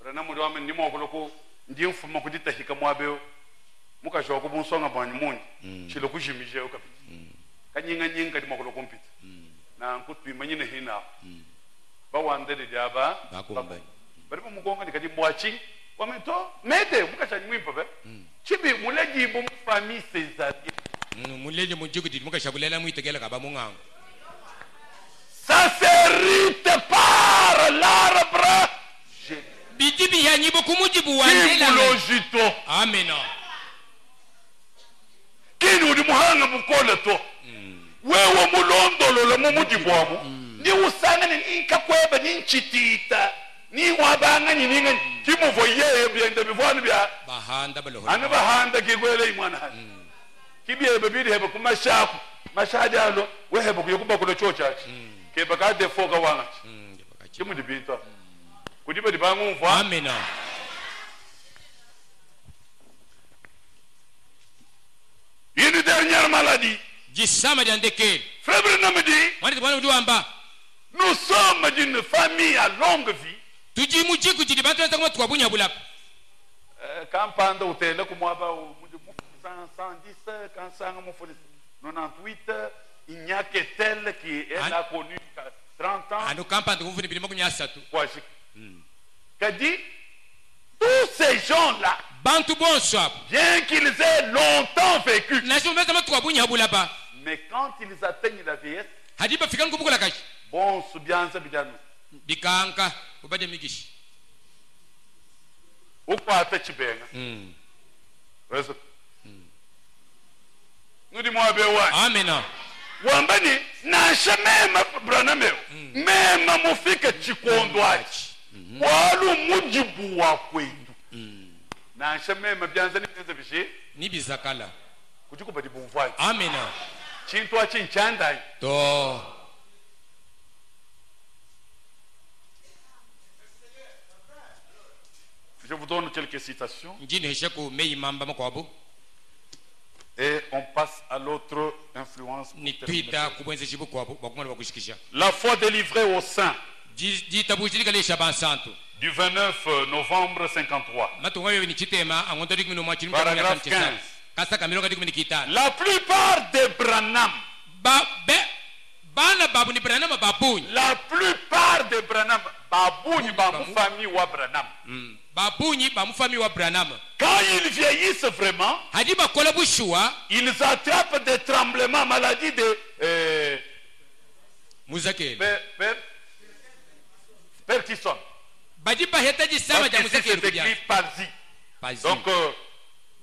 Ranamu Dwam Nimoko, Dim Fumokudita Hikamwabeo. Muka shoko bonsonga banyumunyi chilo kujimije okapi kanyinga nyinga di makolo kompit na nkutwi manyine hina ba wande de jaba bari mu mugonga di kadi mwachi wamento mede muka chanyi mwimpa be chibi muleji bo famille Césarien Ça s'hérite par l'arbre. Kimulojito. Amen. Kinu di muhanga mukole to. Wewe mulondolo le mumujibwamu. Ni usanga ni inkakweba ni nchitita. Ni wabanga ni ninga kimuvoye byende bivwana bya bahanda balo. Ana bahanda kigwele imwana. Kibiye bebiri hebe kumashaku. Mashajalo we hebe kuyokuba kulo chochachi. Keba ka defo ka wanga. Kimu dibita. Kudiba dibangu mva. Amen. Une dernière maladie. Frère Branham dit, nous sommes d'une famille à longue vie. Quand panda utele kumwaba 110, quand sanga mufuli 98, il n'y a que tel qui est là connu 30 ans. Qu'a dit, tous ces gens-là, bien qu'ils aient longtemps vécu, mais quand ils atteignent la vieillesse, bon, soubianza bidano. Ukwata chibenga. Nous dis moi bewa. Amen. Wambani na shamema Branham. Mema mufika chikondwachi. Walu mujibu wa kwetu. Na shamema byanza ni byanza bishe. Ni bizakala. Kuchiko badi bumfai. Amen. Chintwa chinchanda. To. Je vous donne quelques citations. Et on passe à l'autre influence. La foi délivrée aux saints. Du 29 novembre 53. Paragraphe 15. La plupart des Branham. La plupart des Branham. Babuni famille wa Branham. Quand ils vieillissent vraiment, ils attrapent des tremblements, maladies de Parkinson. C'est écrit palsy. Donc,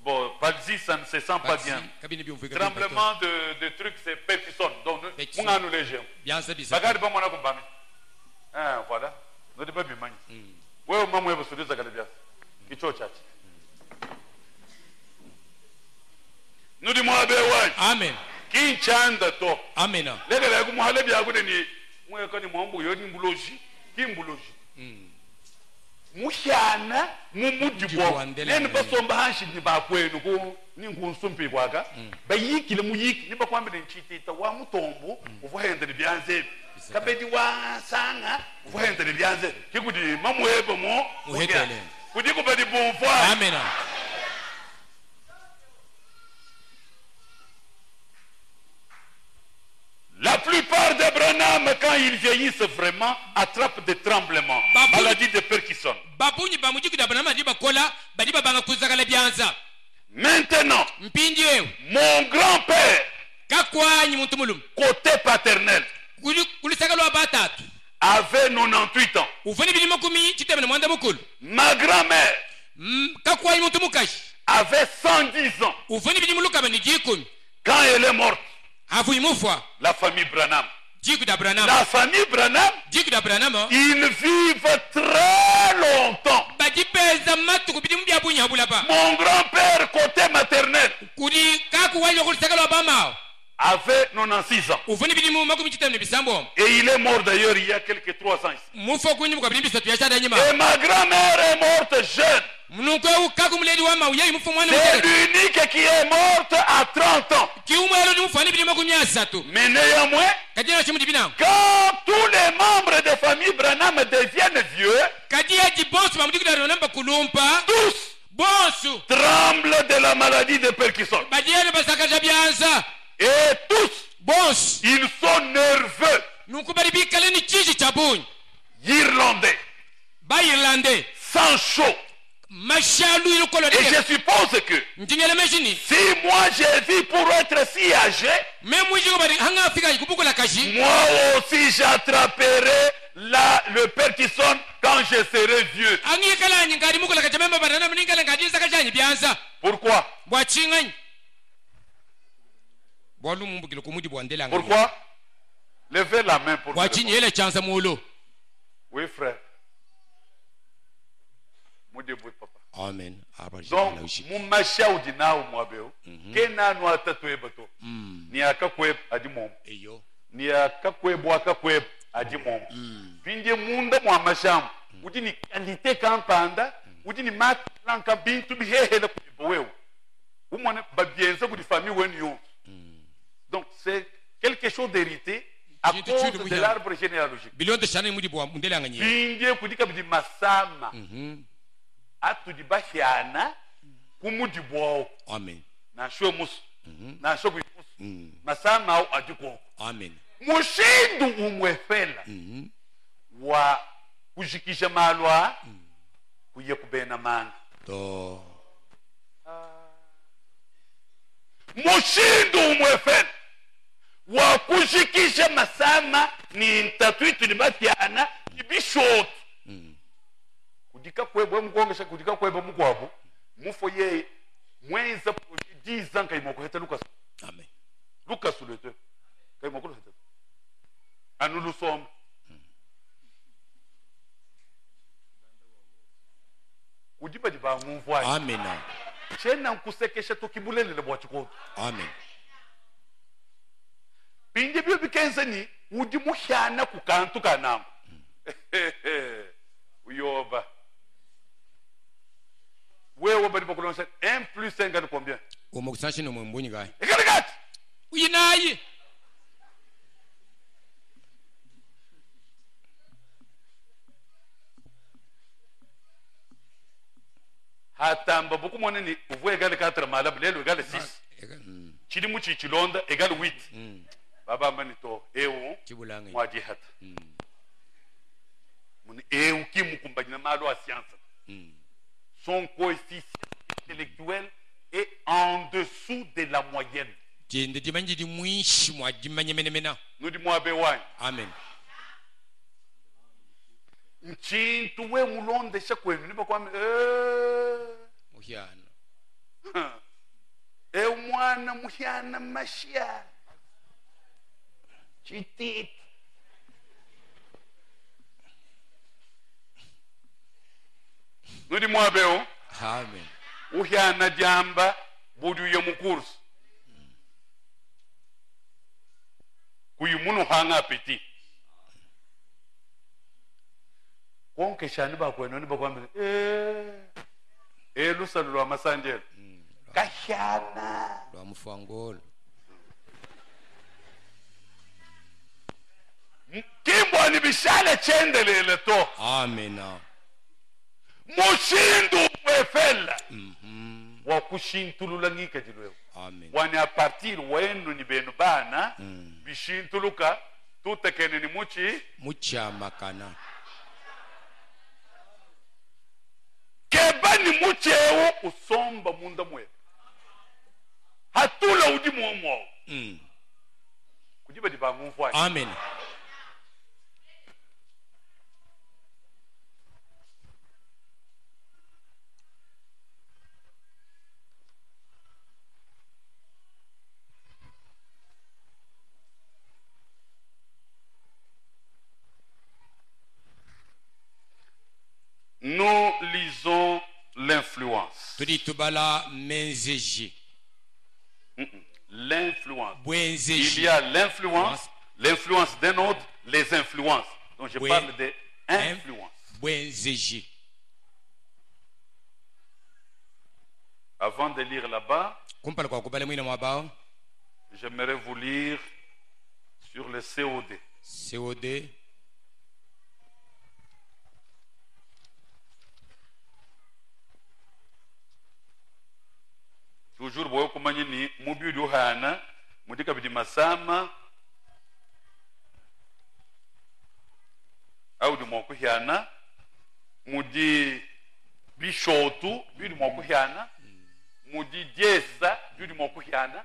bon, palsy, ça ne se sent pas bien. Tremblement de trucs, c'est Parkinson. Donc, nous les gens. Voilà. Nous devons bien manier. Wewe mama wewe suliza kalibia kicho chachi nudi mwabe wani amen kinchanda to amen lele la kumuhalebi yakude ni mwe kani mwambu yoni mbuloji kimbuloji muhyana mumujibwa nene basomba hanshi ni bakwenu ko ni nkunsumpi kwaka bayikile muyiki ni bakwambile nchitita wa mutombo uvuhende byanze kabedi wa sanga uvuhende byanze kikudi mamwebo mo muhetele kudi kubedi bonfoi amen. La plupart des Branham, quand ils vieillissent vraiment, attrapent des tremblements, maladie de Parkinson. Maintenant, mon grand-père, côté paternel, avait 98 ans. Ma grand-mère avait 110 ans. Quand elle est morte, la famille Branham. La famille Branham, ils vivent très longtemps. Mon grand-père côté maternel avait 96 ans. Et il est mort d'ailleurs il y a quelques 3 ans. Et ma grand-mère est morte jeune. C'est l'unique qui est morte à 30 ans. Mais néanmoins, quand tous les membres de famille Branham deviennent vieux, tous tremblent de la maladie de Parkinson. Et tous, ils sont nerveux. Irlandais, sans chaud. Et je suppose que si moi moi j'ai vu pour être si âgé, moi aussi j'attraperai le Père qui sonne quand je serai vieux. Pourquoi? Pourquoi? Levez la main pour moi. Oui, frère. Papa. Amen. Donc, mumasha udina umwabeo. Kena no atatuebato. Ni akakweb adimom. Ni akakweb akakweb adimom. Bindie munda mwamasham. Udini qualité kampanda. Udini mat lanka bintu bihehe na kwebwewe. Umone babienza ku di famille wenyo. Donc c'est quelque chose d'hérité à cause de l'arbre généalogique. Bindie kudika bidi masama. Atu di bahiana kumudi bwao. Amen. Na show mus. Na show mus. Masama au adiko. Amen. Mushindu umwefela. Wa kujikisha malwa kuye kubena manga. To. Mushindu umwefela wa kujikisha masama ni ntatuitu di bahiana ibishot. Kudika kwebo mkongesha kudika kwebo mkwabo mufo ye mwenza projet 10 ans kayimo ko heta Lucas. Amen. Lucas le te kayimo ko heta anu nous sommes kudiba di ba mumvo ai. Amen. Chena nkusekesha tokibulele le bwachiko. Amen. Binde byo bikenzani udi muhyana kukantu kanamo. Uyoba. Wewe bali bakulonsa 1 plus 5 égale combien? Omokusanshi no mwembonyi gaye. Égale 4. Uyinayi. Hatamba beaucoup moneni vous égale 4 malab lelo égale 6. Chidi muchi chilonda égale 8. Baba manito ewo kibulange mwadi hata. Muni ewo kimukumbanyina malo a science. Son coefficient intellectuel est en dessous de la moyenne. Nous disons Amen. Nchintu we mulonde shakwenu niba kwa muhyana. Mwana muhyana mashia. Chitit. Nudi mwabeo. Amen. Uhyana jamba budu ya mukursu. Kuyumunu hanga apeti. Konke shani ba kwenu ni ba kwambele. Lusalu lwa masanjelo. Kashana. Lwa mfangolo. Kimbo ni bishale chendelele to. Amen. Mushindu wefela. Wa kushintulula ngika jilwewe. Amen. Wani a partir wenu ni benu bana. Bishintuluka. Tutekene ni mucha makana. Keba ni muchewo usomba munda mwe. Hatula udi muomwo. Kujiba di ba mumfwa. Amen. Nous lisons l'influence. L'influence. Il y a l'influence, l'influence d'un autre, les influences. Donc je parle de influence. Avant de lire là-bas, j'aimerais vous lire sur le COD. COD. Toujours boyo kumanye ni mubidu hana mudika bidi masama au du moko hana mudi bishotu bidu moko hana mudi diesa bidu moko kana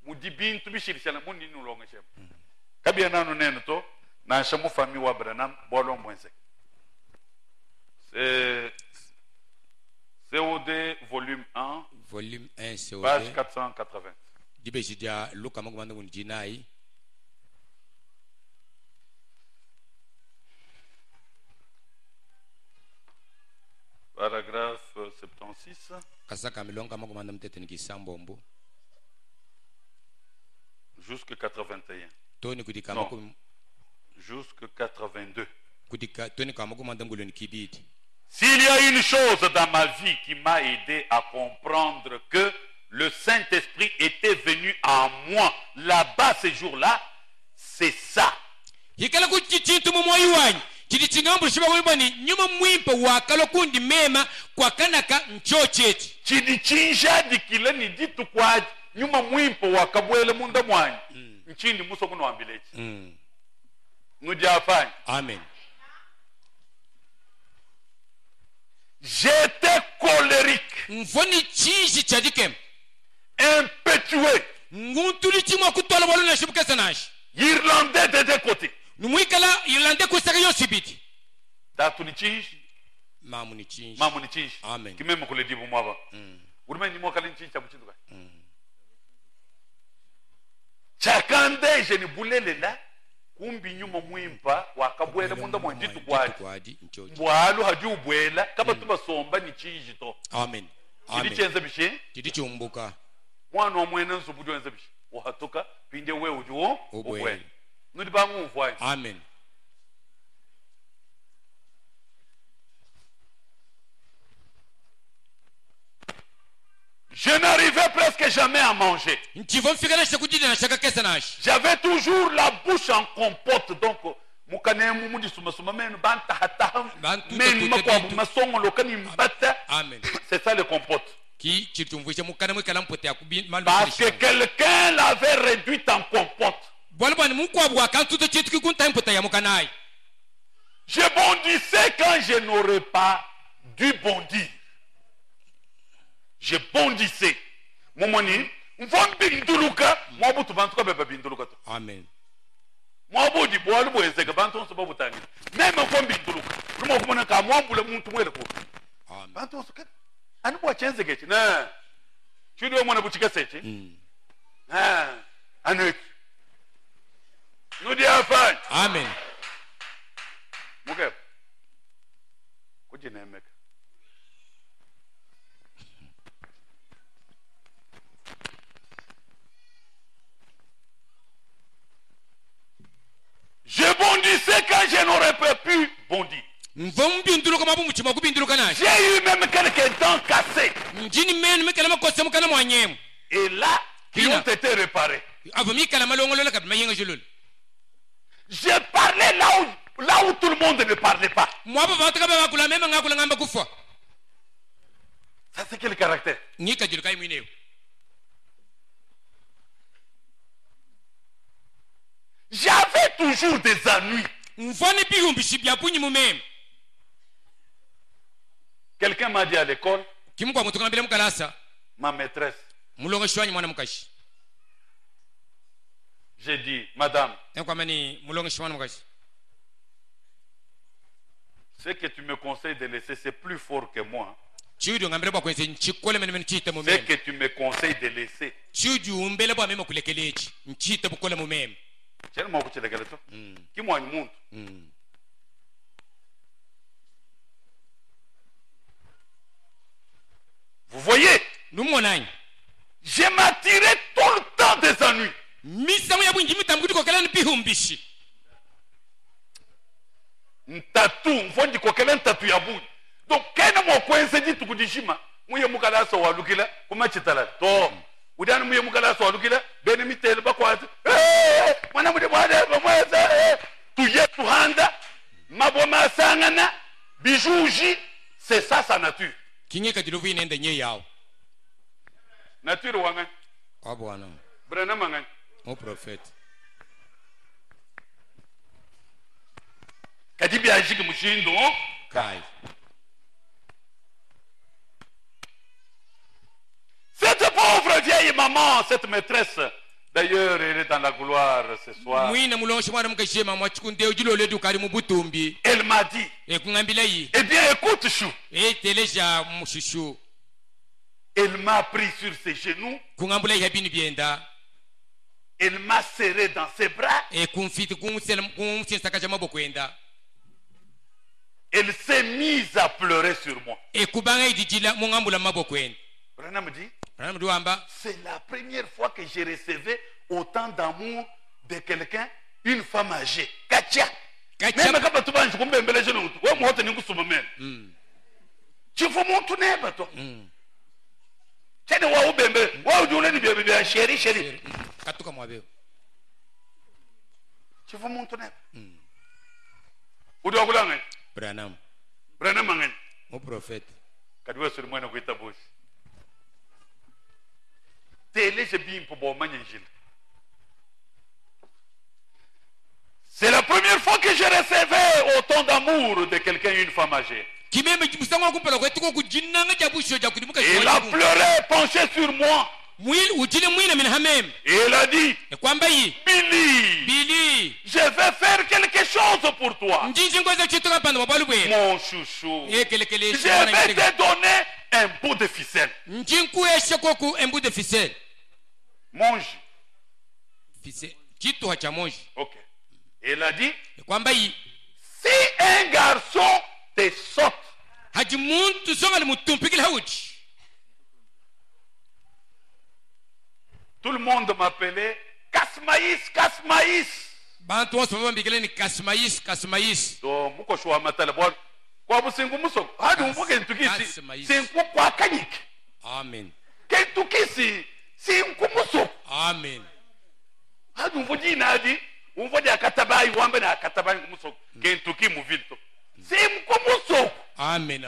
mudi bintu bishirishala muni nulonga shem kabia nanu neno to na shamu fami wa Branham bolo mwense COD volume 1 COD page 480 dibejidia luka magumanda munjinai paragraphe 76 kasaka milonga magumanda mteteni kisambombo jusque 81 toni kudika non jusque 82 kudika toni kama magumanda nguloni kibidi. S'il y a une chose dans ma vie qui m'a aidé à comprendre que le Saint-Esprit était venu en moi là-bas ce jour-là, c'est ça. Hikala kuchitu mmoyo wanyu chidi chingambo shiba kwibani nyuma mwimpo wakalo kundi mema kwa kanaka nchocheti chidi chinja dikile ni ditu kwa nyuma mwimpo wakabwele munda mwanyu nchindi muso kuno ambilechi nujafanya. Amen. J'étais colérique, mfoni chinji chadikem impétueux, nguntuli chimwa kutola walo na shibukesa nashi irlandais de deux côtés. Numwikala irlandais kusaka yosibiti datu ni chinji mamu ni chinji amen kimemo kule dibu mwaba urime ni mwakali chinji chabuchinduka chakande je ni bulele la kumbi nyuma mwimpa wakabwele munda mwanjitu kwadi mbwalu haji ubwela kaba tuba somba ni chinji to amen chidi chenze bishe chidi chumbuka mwana wa mwene nsubujo enze bishe uhatuka pinde we ujuo ubwele nudi ba muvwa. Amen. Je n'arrivais presque jamais à manger. J'avais toujours la bouche en compote. Donc, c'est ça le compote. Parce que quelqu'un l'avait réduite en compote. Je bondissais quand je n'aurais pas dû bondir. Je bondissais. Momoni, mvambinduluka, mwabutu bantu kabeba binduluka to. Amen. Mwabudi bwalu bwezeka bantu nso babutangi. Meme mvambinduluka. Rumo kumona ka mwambule muntu mwele ko. Amen. Bantu nso kana. Ani bwa chenze gechi na. Chudi omwana buchika sechi. Anu. Nudi afanye. Amen. Muke. Kujinemeka. Je bondissais quand je n'aurais pas pu bondir. J'ai eu même quelques dents cassées. Et là, qui ont été réparées. J'ai parlé là où tout le monde ne parlait pas. Ça, c'est quel caractère? J'avais toujours des ennuis. Quelqu'un m'a dit à l'école, ma maîtresse, j'ai dit, madame, ce que tu me conseilles de laisser, c'est plus fort que moi. Ce que tu me conseilles de laisser. Vous voyez, je m'attirais tout le temps des ennuis. Donc, quand on coïncide tout le temps, muye mukala so walukila kuma chitala to udani muye mukala so walukila bene mitele bakwati mwana mude bwade bamweza tuye tuhanda maboma sangana bijuji, c'est ça sa nature. Kinyeka diluvi nende nye yao nature wangani kwa bwana Branham wangani mo prophet kadibi ajiki mushindo kai. Cette pauvre vieille maman, cette maîtresse, d'ailleurs, elle est dans la gloire ce soir. Elle m'a dit, eh bien, écoute, Chou. Elle m'a pris sur ses genoux. Elle m'a serré dans ses bras. Elle s'est mise à pleurer sur moi. Branham dit, c'est la première fois que j'ai recevé autant d'amour de quelqu'un, une femme âgée. Katia. Même quand tu vas me faire je ne vois pas tu faut monter pas toi. Tu ne vois pas bembe. Wa du le bébé chéri chéri. Katuka moi be. Tu faut monter. Udo kulanga. Branham ngani. Mon prophète. Kadwa sur moi na kuita boss. C'est la première fois que je recevais autant d'amour de quelqu'un, une femme âgée. Il a pleuré, penché sur moi. Et il a dit, Billy, je vais faire quelque chose pour toi. Mon chouchou, je vais te donner un bout de ficelle. Mange. Ok. Et il a dit, si un garçon te saute, tout le monde m'appelait Kasmaïs, Kasmaïs. Donc, muko shwa matala bwa kwa busingu muso hadi umvuke ntukisi singu kwa kanyiki. Amen. Kentukisi sinkumuso. Amen. Hadi umvuji nadi umvuji akatabai wambe na akatabai kumuso kentuki muvilto. Sinkumuso. Amen.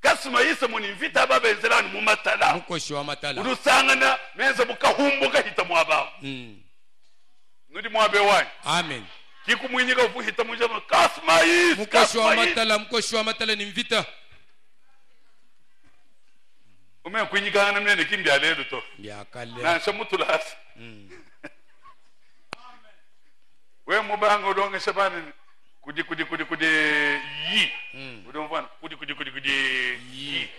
Kasmaïs mon invite baba nzelani mu matala. Muko shwa matala. Urusangana menza bukahumbuka hitamu aba. Nudi mwabe wani. Amen. Kiku mwinyika ufuhita mujama Kasmaïs. Mkoshwa matala ni mvita. Ume kwinyika na mnene kimbia lelo to. Ya kale. Na shamutulasi. We mubanga udonga shabani kudi yi. Udonga kudi yi.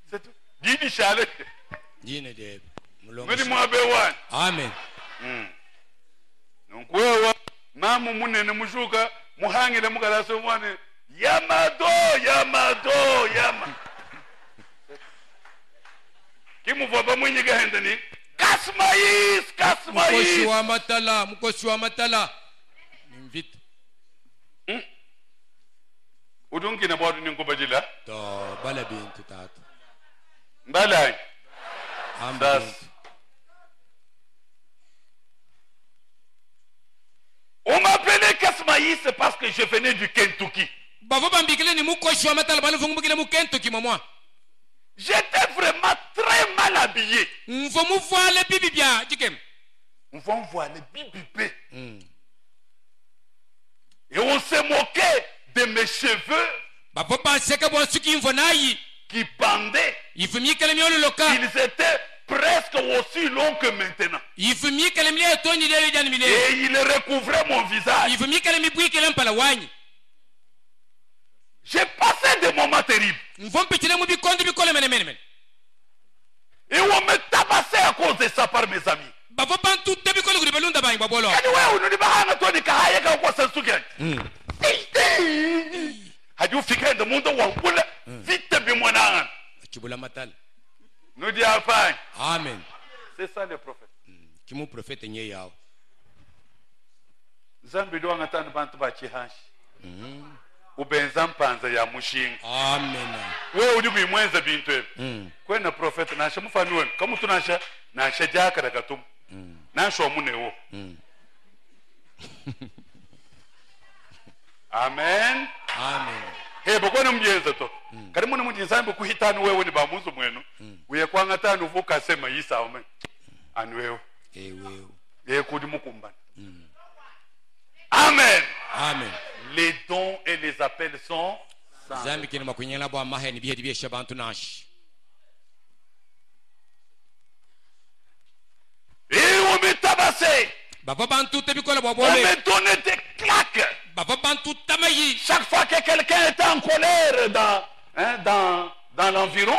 C'est tout. Dini shale. Dini de. Nudi mwabe wani. Amen. Wewe mamu munene mushuka muhangile mukalaso mwane yamado kimuvoba mwenye gahenda ni Kasmaïs mkoshi wa matala nimvita udungi na bwadu ninkubajila to bala bintu tatu mbala amdas. On m'appelait Kasmaïs parce que je venais du Kentucky. J'étais vraiment très mal habillé. On va me voir les bibibés. Et on se moquait de mes cheveux qui pendaient. Ils étaient presque aussi long que maintenant. Et il recouvrait mon visage. J'ai passé des moments terribles. Et on me tabassait à cause de ça par mes amis. Nous dit Amen. C'est ça le prophète. Qui mon prophète n'y est. Zambi doit entendre bantu bachihashi. Ubenzam panza ya mushinga. Amen. Wewe udi kuimwenza bintu ebi. Kwena prophète nasha mufanuwe. Kama tunasha nasha jaka rakatum. Nasha munewo. Amen. Amen. Hey, bokona mjenza to. Kari muna mjinsambi kuhitanu wewe ni bamuzu mwenu. Uye kwa ngatanu vuka sema yisa ome. Anwewe. Wewe. Kudi mukumbana. Amen. Amen. Les dons et les appels sont sans. On me donnait des claques. Chaque fois que quelqu'un était en colère dans l'environ,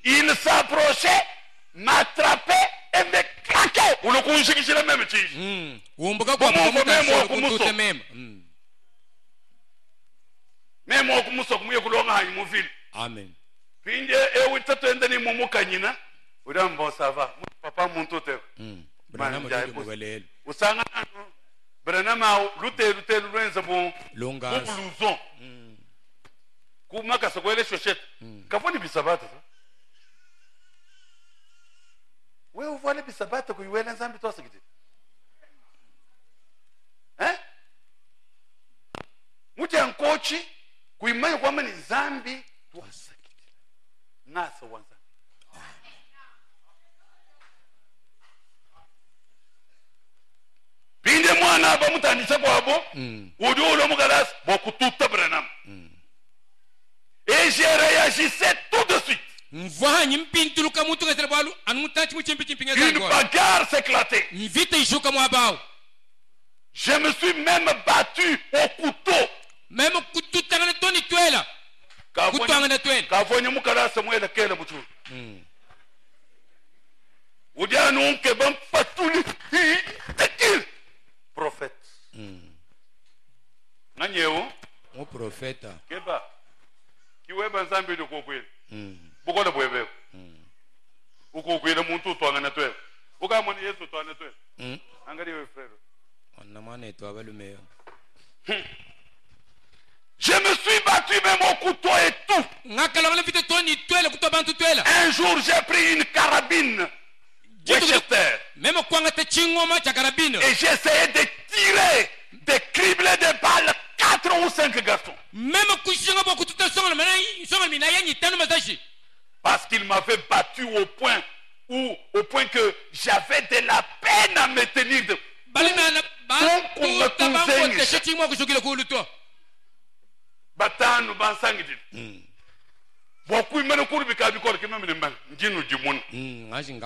il s'approchait, m'attrapait et me claquait. Amen. Bon, ça va. Papa, mon tout est. Et j'ai réagissé tout de suite. Une bagarre s'éclatait. Je me suis même battu au couteau. Prophète. Mon prophète. Qui est banzambi de kokweli. Pourquoi le bwebe? Ukokwela muntu twanga twe. Ukamoni Yesu twanga twe. Angari we frère. On a mané toi avec le meilleur. Je me suis battu même au couteau et tout. Un jour j'ai pris une carabine. Et j'ai essayé de tirer, de cribler des balles 4 ou 5 garçons. Parce qu'il m'avait battu au point que j'avais de la peine à me tenir de. Batanu bansangidil. Beaucoup de gens qui même njinu jimuna.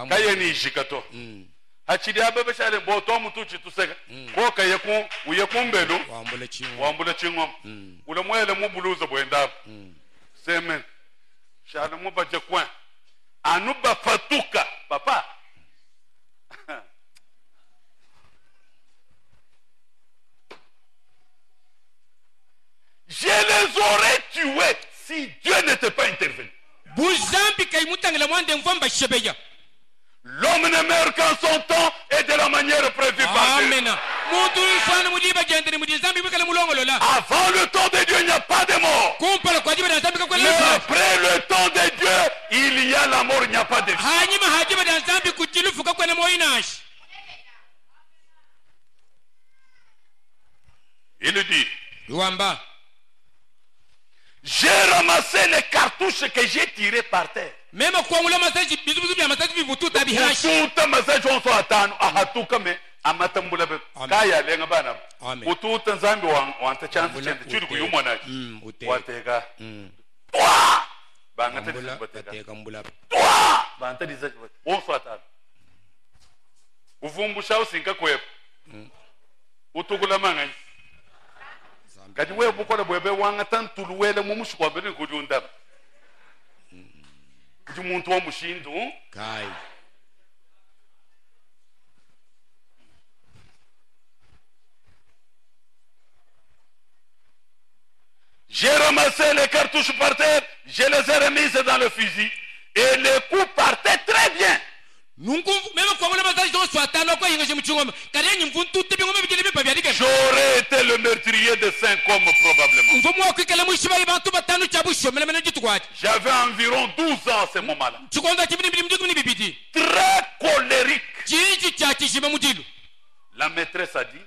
Kayeni jikato. Achidi abebe chale boto mutuchi tuseka. Ko kayeku uyekumbelo. Wambule chingom. Ule mwele mubuluza bwenda. Semen. Chale mubaje coin. Anuba fatuka papa. Je les aurais tués si Dieu n'était pas intervenu. L'homme ne meurt qu'en son temps et de la manière prévue par Dieu. Avant le temps de Dieu, il n'y a pas de mort. Mais après le temps de Dieu, il y a la mort, il n'y a pas de vie. Il dit, j'ai ramassé les cartouches que j'ai tirées par terre. Même quand on a kati we bukola bwebe wanga tantuluwele mumushikwa bene kujunda kuti muntu wa mushindu kai j'ai ramassé les cartouches par terre, je les ai remises dans le fusil et les coups partaient très bien. J'aurais été le meurtrier de 5 hommes probablement. J'avais environ 12 ans à ce moment-là. Très colérique. La maîtresse a dit,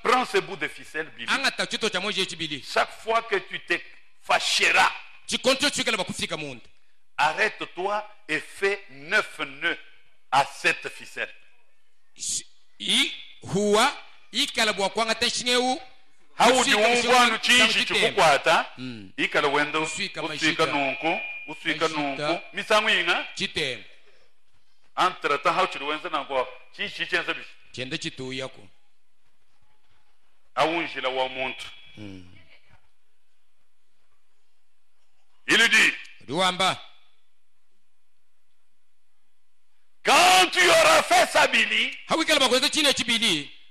prends ce bout de ficelle, Bibi. Chaque fois que tu te fâcheras, arrête-toi et fais 9 nœuds à cette ficelle. haudi ungwanu chinji chikukwata ikala wendo uswika nunku misangu inga chitembe entre temps hauchiri wenza nango chinji chenza bishi chende chituyako awunjila wa muntu il dit quand tu auras fait ça bili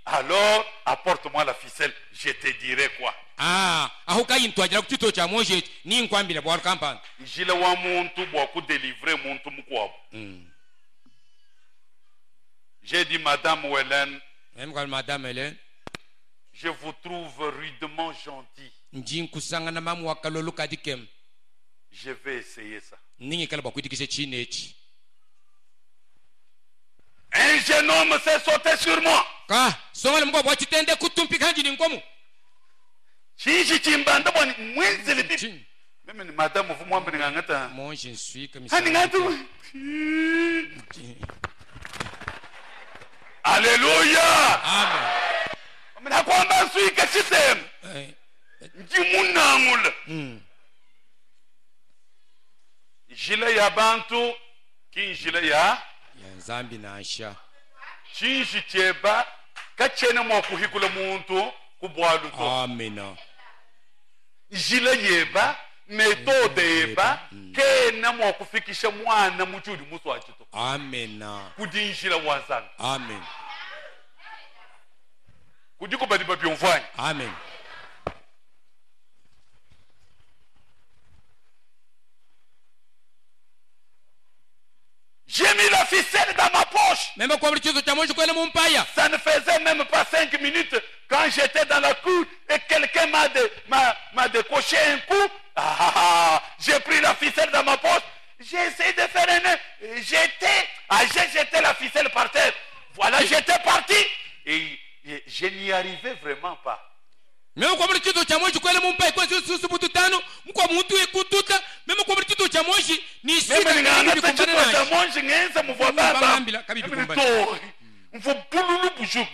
alors apporte-moi la ficelle, je te dirai quoi. Jila wa muntu boku délivrer muntu mkwabo. J'ai dit madame Hélène, je vous trouve rudement gentil. Je vais essayer ça. Un jeune homme s'est sauté sur moi. Chichi chimbanda bwani mwenzele bibi. Mimi ni madame vous moi mningangata. Moi je suis comme ça. Alléluia. Amen. Mna kwamba suika system. Njimunamula. Jile ya bantu kinjile ya Nzambi na asha. Chichi cheba kachene mwa kuhikula muntu kubwaluko. Amina. Jile yeba metode yeba kena mwa kufikisha mwana muchudi musu wachito. Amina. Kudinjila wazanga. Amen. Kudiko badiba byomfanya. Amen. J'ai mis la ficelle dans ma poche. Ça ne faisait même pas 5 minutes quand j'étais dans la cour et quelqu'un m'a décoché un coup. J'ai pris la ficelle dans ma poche. J'ai essayé de faire un nœud. J'ai jeté la ficelle par terre. Voilà, j'étais parti. Et je n'y arrivais vraiment pas. Meme kwa mli kitu cha moshi kwele mumpai kwa susu butu tano mkwa mtu ekututa meme kwa mli kitu cha moshi ni sika mimi kumbana cha moshi ngenza mvwa baba mimi to mvwa bululu bushu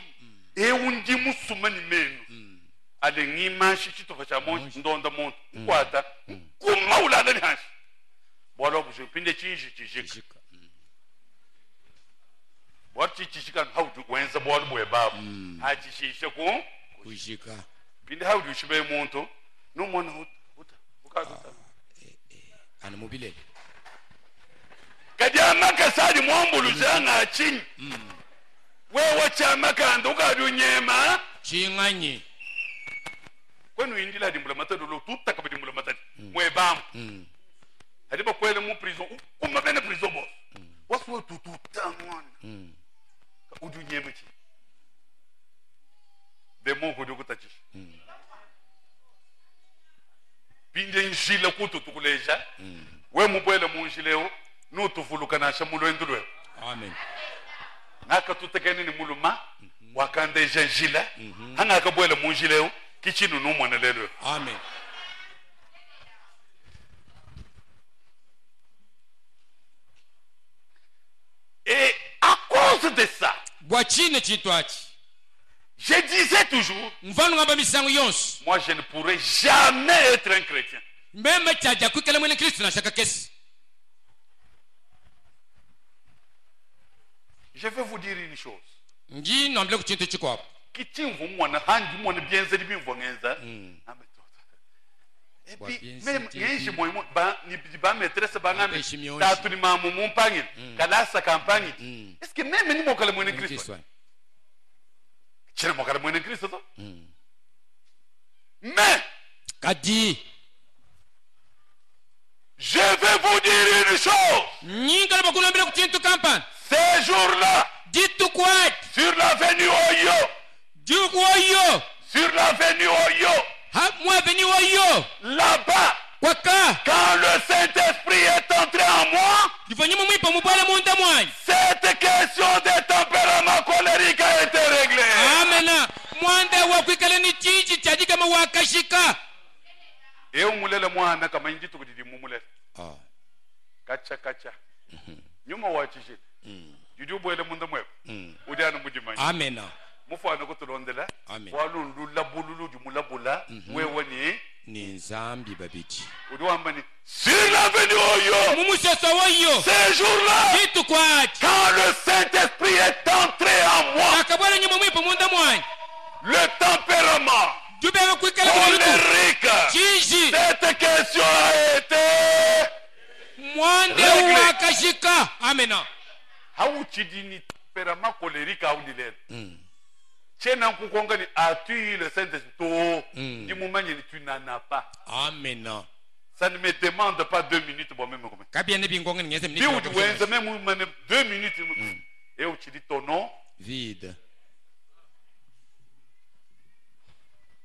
unji musumani menu ale ngima shikito cha moshi ndonda muntu kwata kumaula ndani hashi bwalo bushu pinde chinji chishika bwati chishika haudu kwenza bwalo bwe baba achishisha ku kushika Pinde how do you shibe muntu no mwana ukaduta ana mobile kadia maka sadi mwombulu zanga chini wewe chama kanda ukadu nyema chinganyi kwenu indila dimbula matado lo tuta kabidi dimbula matadi mwe bam hadiba kwele mu prison kuma bene prison boss wasu tututa mwana udu nyema chi demo kudukutachi pinde njila kutu tukuleja we mubwele munjileo nutuvuluka na shamulo endulwe amen naka tutekeni ni muluma wakandeja njila hanga kabwele munjileo kichinu numwana lelo amen et à cause de ça bwachine chitwachi je disais toujours, moi je ne pourrai jamais être un chrétien. Je vais vous dire une chose. Et puis, même, est-ce que même nous mais je vais vous dire une chose. Ces jours-là, sur l'avenue Oyo, là-bas, quand le Saint-Esprit est entré en moi, cette question de tempérament colérique a été réglée. Amen. Et on moulait le moine comme un dit tout dit moulait. Kacha kacha. Nyuma wachije. Judu boy le monde mweb. Udiana mujimani. Amen. mufana kutulondela amen walundula bululu jumulabula wewe ni nzambi babiti udiwamba ni sur l'avenue oyo mumusoso woyo ce jour-là kitu kwati quand le Saint-Esprit est entré en moi akabona nyuma mwipo munda mwanyi le tempérament dubega kwikala colérique cette question a été mwande wakashika amena hauchidini tempérament colérique audilele chena nkukonga ni as-tu eu le Saint-Esprit du moment où tu n'en as pas amena ça ne me demande pas 2 minutes bon même comme kabia ne bingonga ngeze minute bi uwenze même 2 minutes et uchidi ton nom vide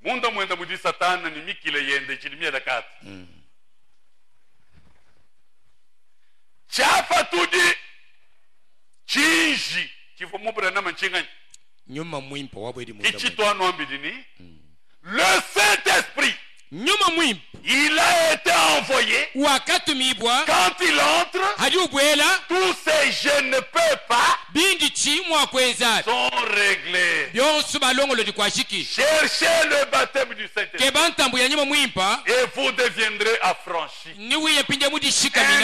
munda mwenda mudi satana ni mikile yende chilimia la kati chafa tudi chinji kifo mubra na manchinga nyuma mwimpo wabwedi munda ichitwano ambidini le Saint-Esprit nyuma mwimpo il a été envoyé quand il entre tous ces je ne peux pas sont réglés. Cherchez le baptême du Saint-Esprit et vous deviendrez affranchis, un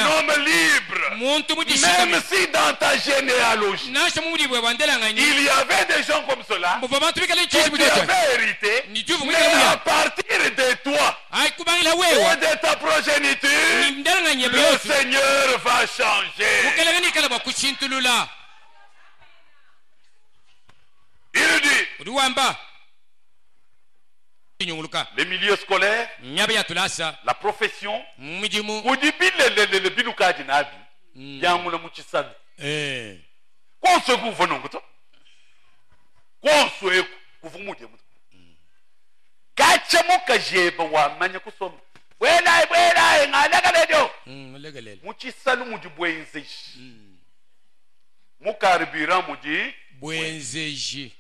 homme libre. Même si dans ta généalogie il y avait des gens comme cela que tu avais hérité, mais à partir de toi et de ta progéniture, le Seigneur va changer. Il dit les milieux scolaires, la profession, kachamuka jeba wa manya kusoma bwela ngalaga lejo muchisalu muji bwenzeji mukaribira muji bwenzeji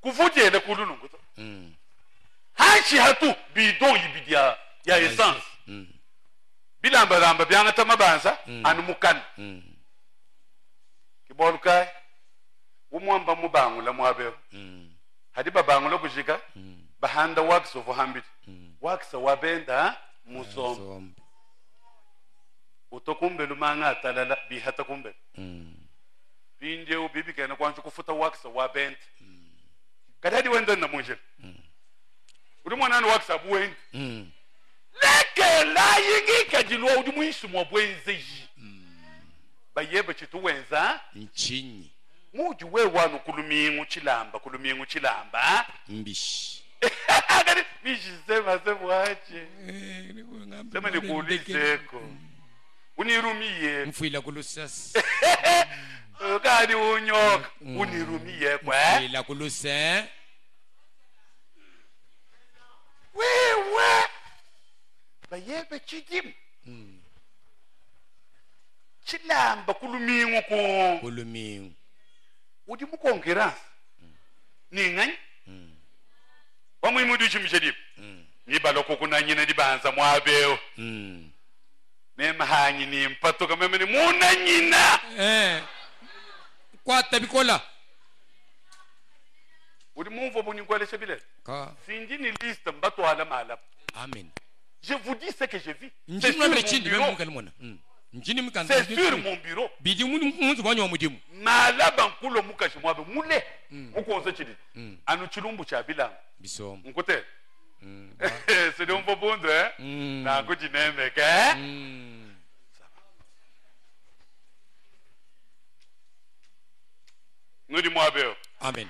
kuvujele kulunu ngoto hachi hatu bidon yibidia ya essence bilamba lamba byanga tamabanza anumukana kibolukai umwamba mubangula mwabeo hadi babangulo kujika bahanda wakso vuhambit waksa wabenda musombe utokumbelu manga talala bihata kumbelu binde ubibi kana kwanchu kufuta waksa wabenda kadadi wenda na munjel udumwana waksa buwen leke la yingi kajilwa udumuisu mobwenzeji bayeba chitu wenza nchinyi muji we wanu kulumingu chilamba mbishi bishi sema wache sema ni kuulizeko unirumiye mfuila kulusas kadi unyoka unirumiye kwa mfuila kuluse wewe bayebe chidimu chilamba kulumingu udi mukongerance ningani wamwimudu chimishedi ni baloko kunanyina dibanza mwabeo mema hanyi ni mpatoka mema ni munanyina kwata bikola udi mumvo bunikwale sebile ka sindi ni liste mbato ala mala amen je vous dis ce que je vis c'est sur mon bureau bidi munzu banyo mudimu malaba nkulo mukashi mwabe mule ukonze chidi anu chilumbu cha bilanga bisomo nkote c'est donc bon na ko jineme ke ngudi mwabe amen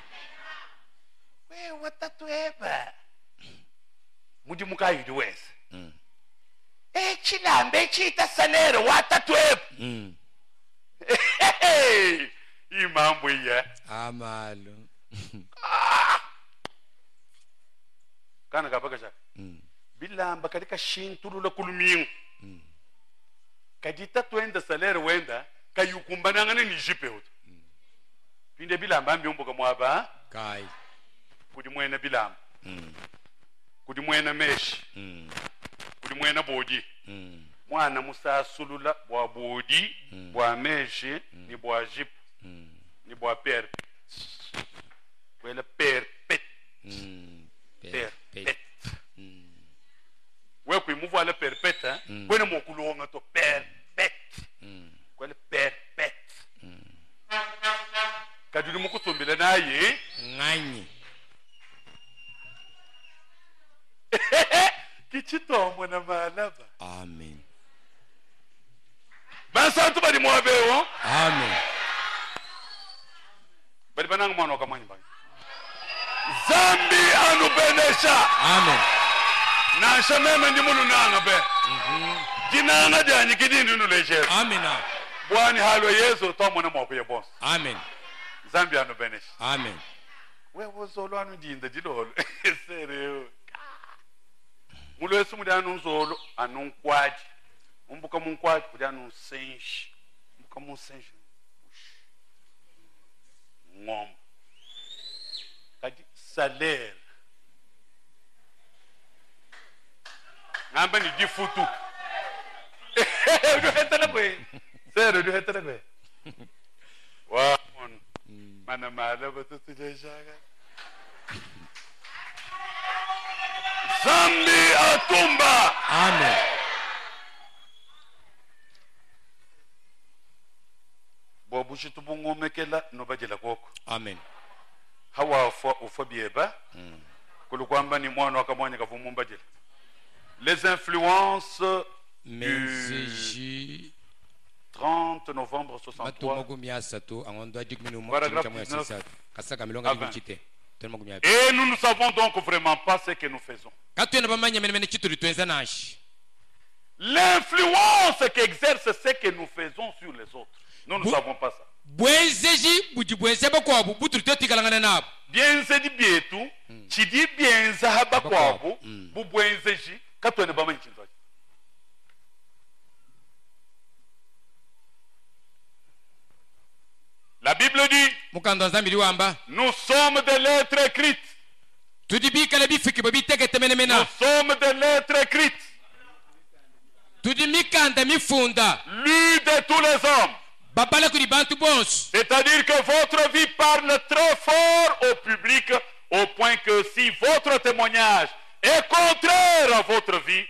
we watatu eba mudi mukayi wese chilambe chita salere watatu eba imambo iya amalo kana kabaka bilamba katika shintulula kulumingu kadita twenda salere wenda kayukumbana ngane ni jipe uto pinde bilamba mbyombo kamwaba kai kudi mwena bilamba kudi mwena meshi kudi mwena bodi mwana musasulula bwa bodi bwa meshi ni bwa jipe ni bwa pere Quelle perpète. Perpète. Ouais, puis mouvoir le perpète, hein. Quelle mon couleur on a to perpète. Quelle perpète. Kaduri muku sombele na ye. Ngani. Kichito mwana malaba. Amen. Bansantu bali mwabeo. Amen. Bali banang mwana kamanyi bang. Zambi anubenesha. Amen. Na shameme ndi mulu nanga be. Kinanga jani kidindi nuleje. Amen. Bwani halo Yesu to mwana moko ye boss. Amen. Zambi anubenesha. Amen. We wozolo anu dinda dilolo. Sereo. Mulo Yesu mudi anu zolo anu kwaji. Umbuka munkwaji mudi anu senshi. Umbuka mu senshi. Ngom. Kadi salaire. Ngamba ni difutu. Du hetala kwe. Sero du hetala kwe. Wa on. Mana mala batutu jaga. Zambi atumba. Amen. Bobu shitubungu mekela no bajela koko. Amen. Hawa ufo bieba. Kulukwamba ni mwana wakamwanya kavumu mbajela. Les influences du 30 novembre 63. Paragraphe 19. Et nous ne savons donc vraiment pas ce que nous faisons. L'influence qu'exerce ce que nous faisons sur les autres, nous ne savons pas ça. Bien c'est dit bien tout, tu dis bien ça ba kwabo, bu bwenzeji katone ba manyi chinzo. La Bible dit, nous sommes des lettres écrites. Nous sommes des lettres écrites. Lues de tous les hommes. C'est-à-dire que votre vie parle très fort au public, au point que si votre témoignage est contraire à votre vie,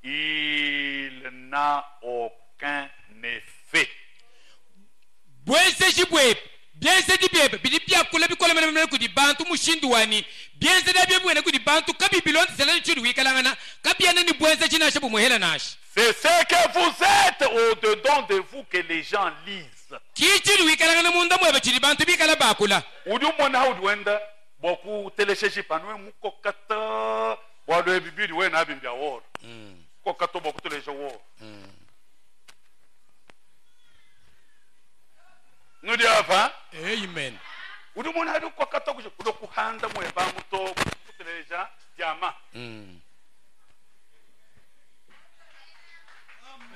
il n'a aucun effet. Bien c'est dit bien bidi pia kula bi kola mena ku di bantu mushindu wani bien c'est da bien ku di bantu kabi bilon sala ni chudu wikala ngana kabi ana ni bwenze china shabu muhela nash. C'est ce que vous êtes au-dedans de vous que les gens lisent. Ki chudu wikala ngana munda mu ba chidi bantu bi kala ba kula udi mona haudu wenda boku telesheji panwe mukokata wado ebibiri we na bimbia wor kokato boku teleshe wor Nudi apa? Amen. Udu mona hadu kwa kato kujo kuhanda mweba muto kuteleja jama.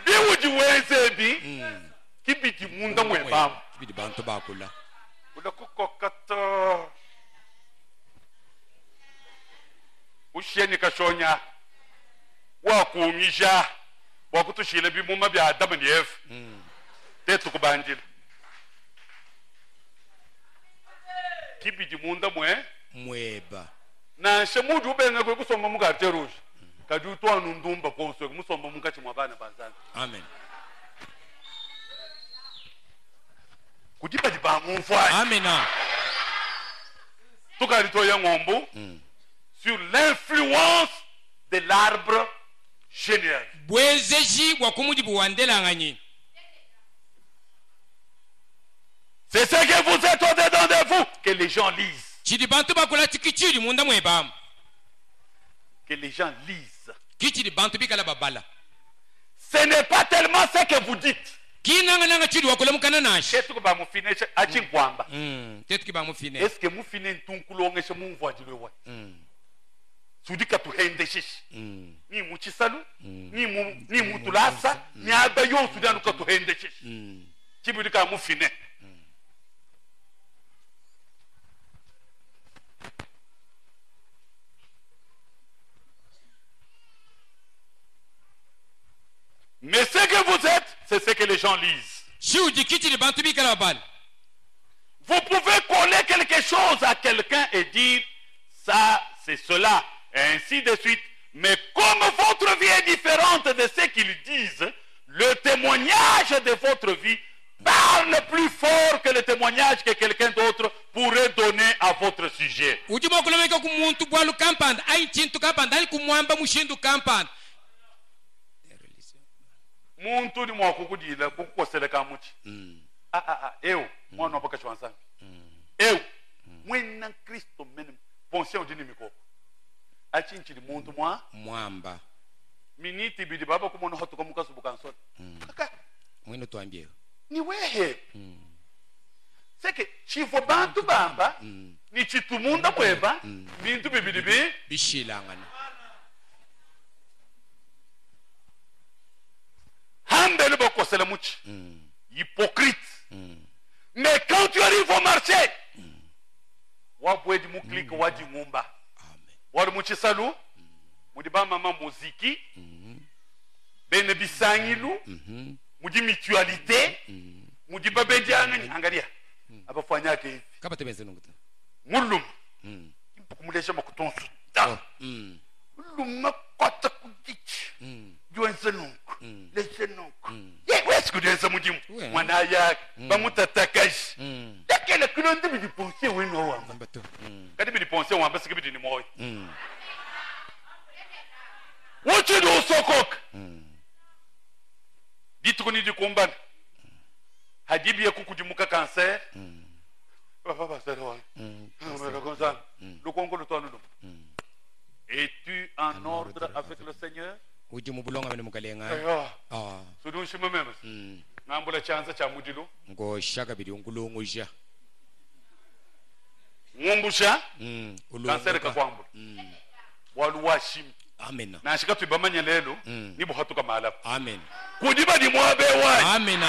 Bi uji weze bi kibiti munda mweba. Kibiti bantu bakula. Udu kukokato usheni kashonya wakuumisha wakutushile bi muma bya Adam ni Eve. Tetu kubanjira. Kibidi munda mweba na shemudu ubenga kwe kusomba mugarte rouge kadi utwa nundumba kwa uswe musomba mungati mwabana banzana. Amen. Kudipa diba mumfwa. Amen. Tukari toya ngombo sur l'influence de l'arbre général. Bwezeji wakumudi buwandela ngani. C'est ce que vous êtes au-dedans de vous que les gens lisent. Que les gens lisent. Ce n'est pas tellement ce que vous dites. Est-ce que vous finissez tout coulon et ce mon voix de l'eau? Sudika tu hendeshish. Ni muchisalu, ni mutulasa, ni abayo sudanu ka tu hendeshish. Kibudika mu fine. Mais ce que vous êtes, c'est ce que les gens lisent. Vous pouvez coller quelque chose à quelqu'un et dire ça, c'est cela, et ainsi de suite. Mais comme votre vie est différente de ce qu'ils disent, le témoignage de votre vie parle plus fort que le témoignage que quelqu'un d'autre pourrait donner à votre sujet. Muntu ni mwakukudila kukukosele kamuchi. Eo, mwana wapaka chwansangi. Eo, mwena Kristo mene ponsia udini mikoko. Achinchili muntu mwamba. Miniti bidi baba kumono hatu kamuka subukansoni. Mweno tuambie. Ni wehe. Seke, chivo bantu bamba, ni chitumunda mweba, bintu bibidibi. Bishilangana. Hambele boko sele muchi. Hypocrite. Mais quand tu arrives au marché, wabwedi muklik wadi ngumba. Wadi muchi salu, mudiba mama muziki, bene bisangilu, mudi mutualité, mudiba bediangani, angalia. Abafanya ke hivi. Kaba tebeze nunguta. Mulum. Kumulesha makutonsu. Mulum makota kudichi. Juense nungu. Leshe nungu. Est-ce que tu es mudimu? Mwana yak, bamutatakaji. Yakele kulondi bidi ponse weno wamba. Kadi bidi ponse wamba siki bidi ni moyo. Wote do sokok. Ditu kuni di kombana. Hadibi ya kukujimuka cancer. Es-tu en ordre avec le Seigneur? Ngambula chanza cha mudilo. Ngoshaka bidi ungulungusha. Ngumbusha? Cancer ka kwambula. Waluwashim. Amen. Na shika tubamanya lelo nibo hatuka mahala. Amen. Kudiba di mwabe wa. Amen.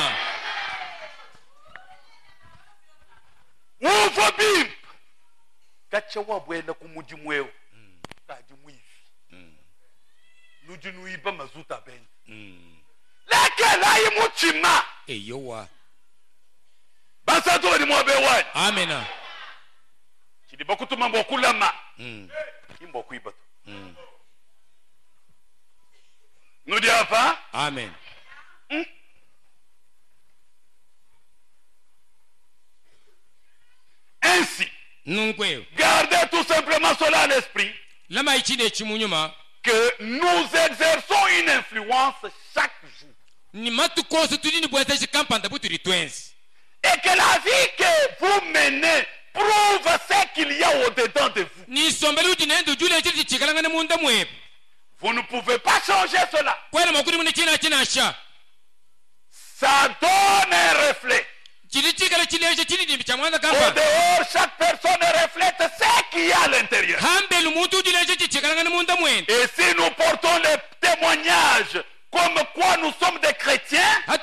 Ufa bim. Kacha wabwela kumuji mweo. Kaji mwivi. Nujinu iba mazuta ben. Leke la imuchima. Eyowa. Basa to di mwabe wa. Amen. Chidiba kutuma mbokulama. Kimbo kuiba to. Nudi hapa? Amen. Ainsi, gardez tout simplement cela à l'esprit, que nous exerçons une influence chaque jour. Et que la vie que vous menez prouve ce qu'il y a au-dedans de vous. Vous ne pouvez pas changer cela. Ça donne un reflet. Au dehors, chaque personne reflète ce qu'il y a à l'intérieur. Et si nous portons les témoignages comme quoi nous sommes des chrétiens, je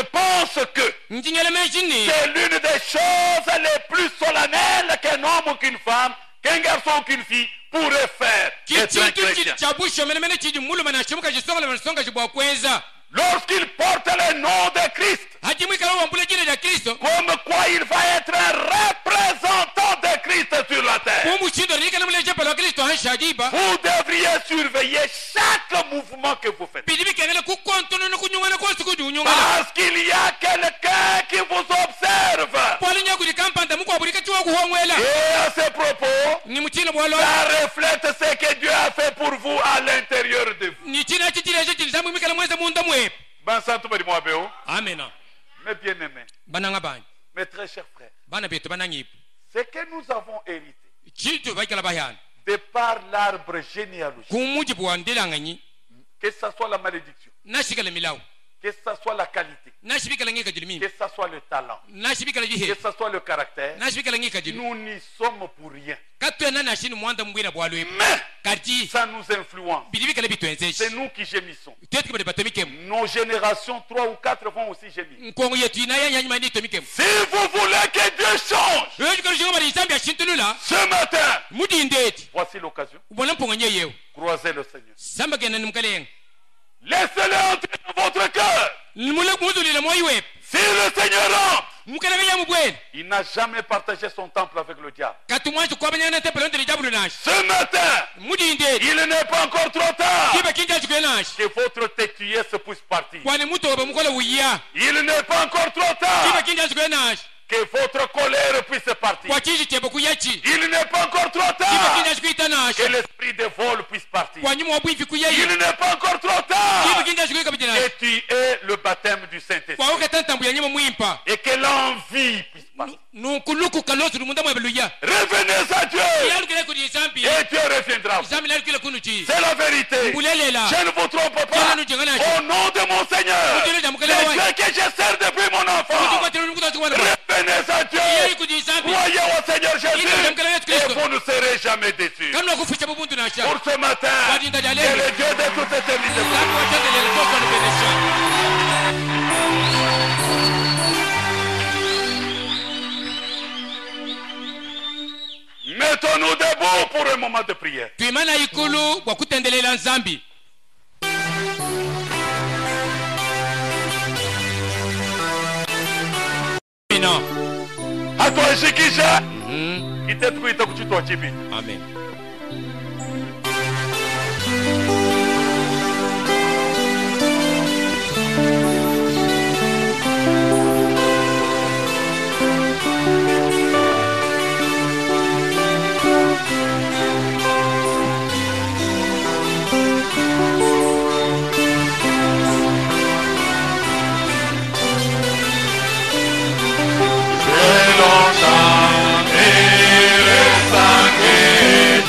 pense que c'est l'une des choses les plus solennelles qu'un homme ou qu'une femme, qu'un garçon ou qu'une fille pourrait faire. Être un chrétien. Lorsqu'il porte le nom de Christ, comme quoi il va être un représentant de Christ sur la terre. Vous devriez surveiller chaque mouvement que vous faites. Parce qu'il y a quelqu'un qui vous observe. Et à ce propos, ça reflète ce que Dieu a fait pour vous à l'intérieur de vous. Amen. Mes bien-aimés, mes très chers frères, ce que nous avons hérité de par l'arbre généalogique, que ce soit la malédiction, que ce soit la qualité, que ce soit le talent, que ce soit le caractère, nous n'y sommes pour rien. Mais ça nous influence. C'est nous qui gémissons. Nos générations 3 ou 4 vont aussi gémir. Si vous voulez que Dieu change, ce matin, voici l'occasion. Croisez le Seigneur. Laissez-le entrer dans votre cœur. Si le Seigneur entre, Il n'a jamais partagé son temple avec le diable. Ce matin, il n'est pas encore trop tard que votre têtuesse puisse partir. Il n'est pas encore trop tard que votre colère puisse partir. Il n'est pas encore trop tard que l'esprit de vol puisse partir. Il n'est pas encore trop tard que tu aies le baptême du Saint-Esprit et que l'envie puisse partir. Revenez à Dieu et Dieu reviendra. C'est la vérité. Je ne vous trompe pas. Au nom de mon Seigneur, le Dieu que je sers depuis mon enfant, revenez à Dieu, croyez au Seigneur Jésus et vous ne serez jamais déçus. Pour ce matin, que le Dieu de toute éternité mettons-nous debout pour un moment de prière. Amen. Longtemps et restant que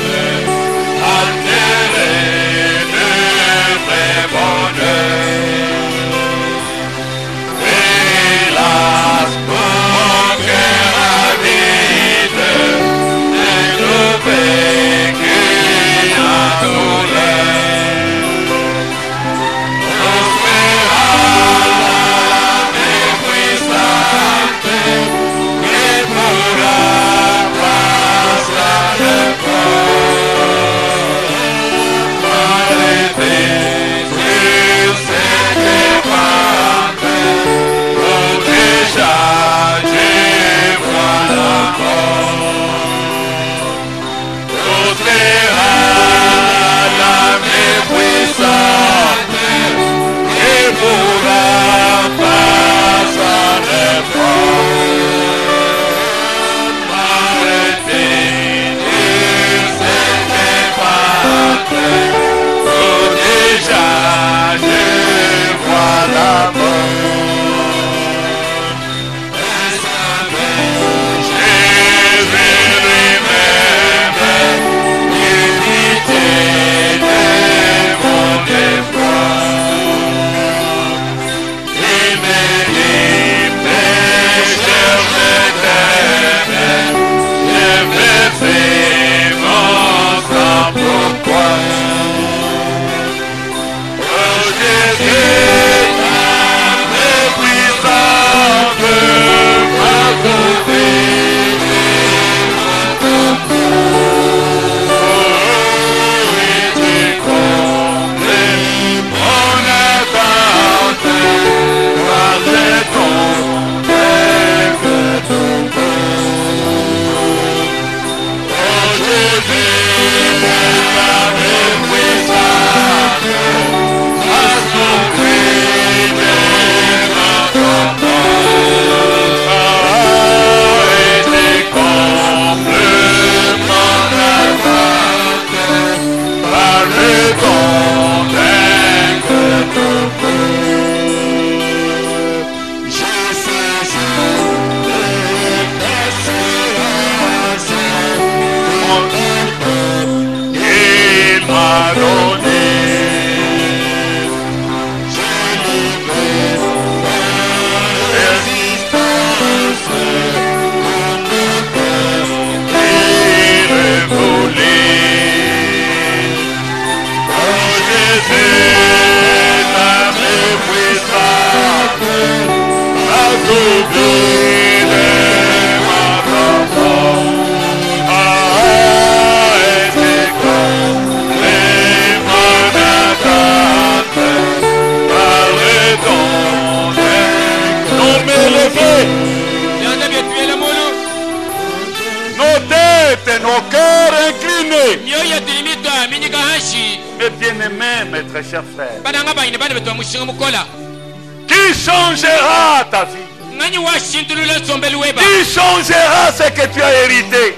Mes bien-aimés, mes très chers frères, qui changera ta vie? Qui changera ce que tu as hérité?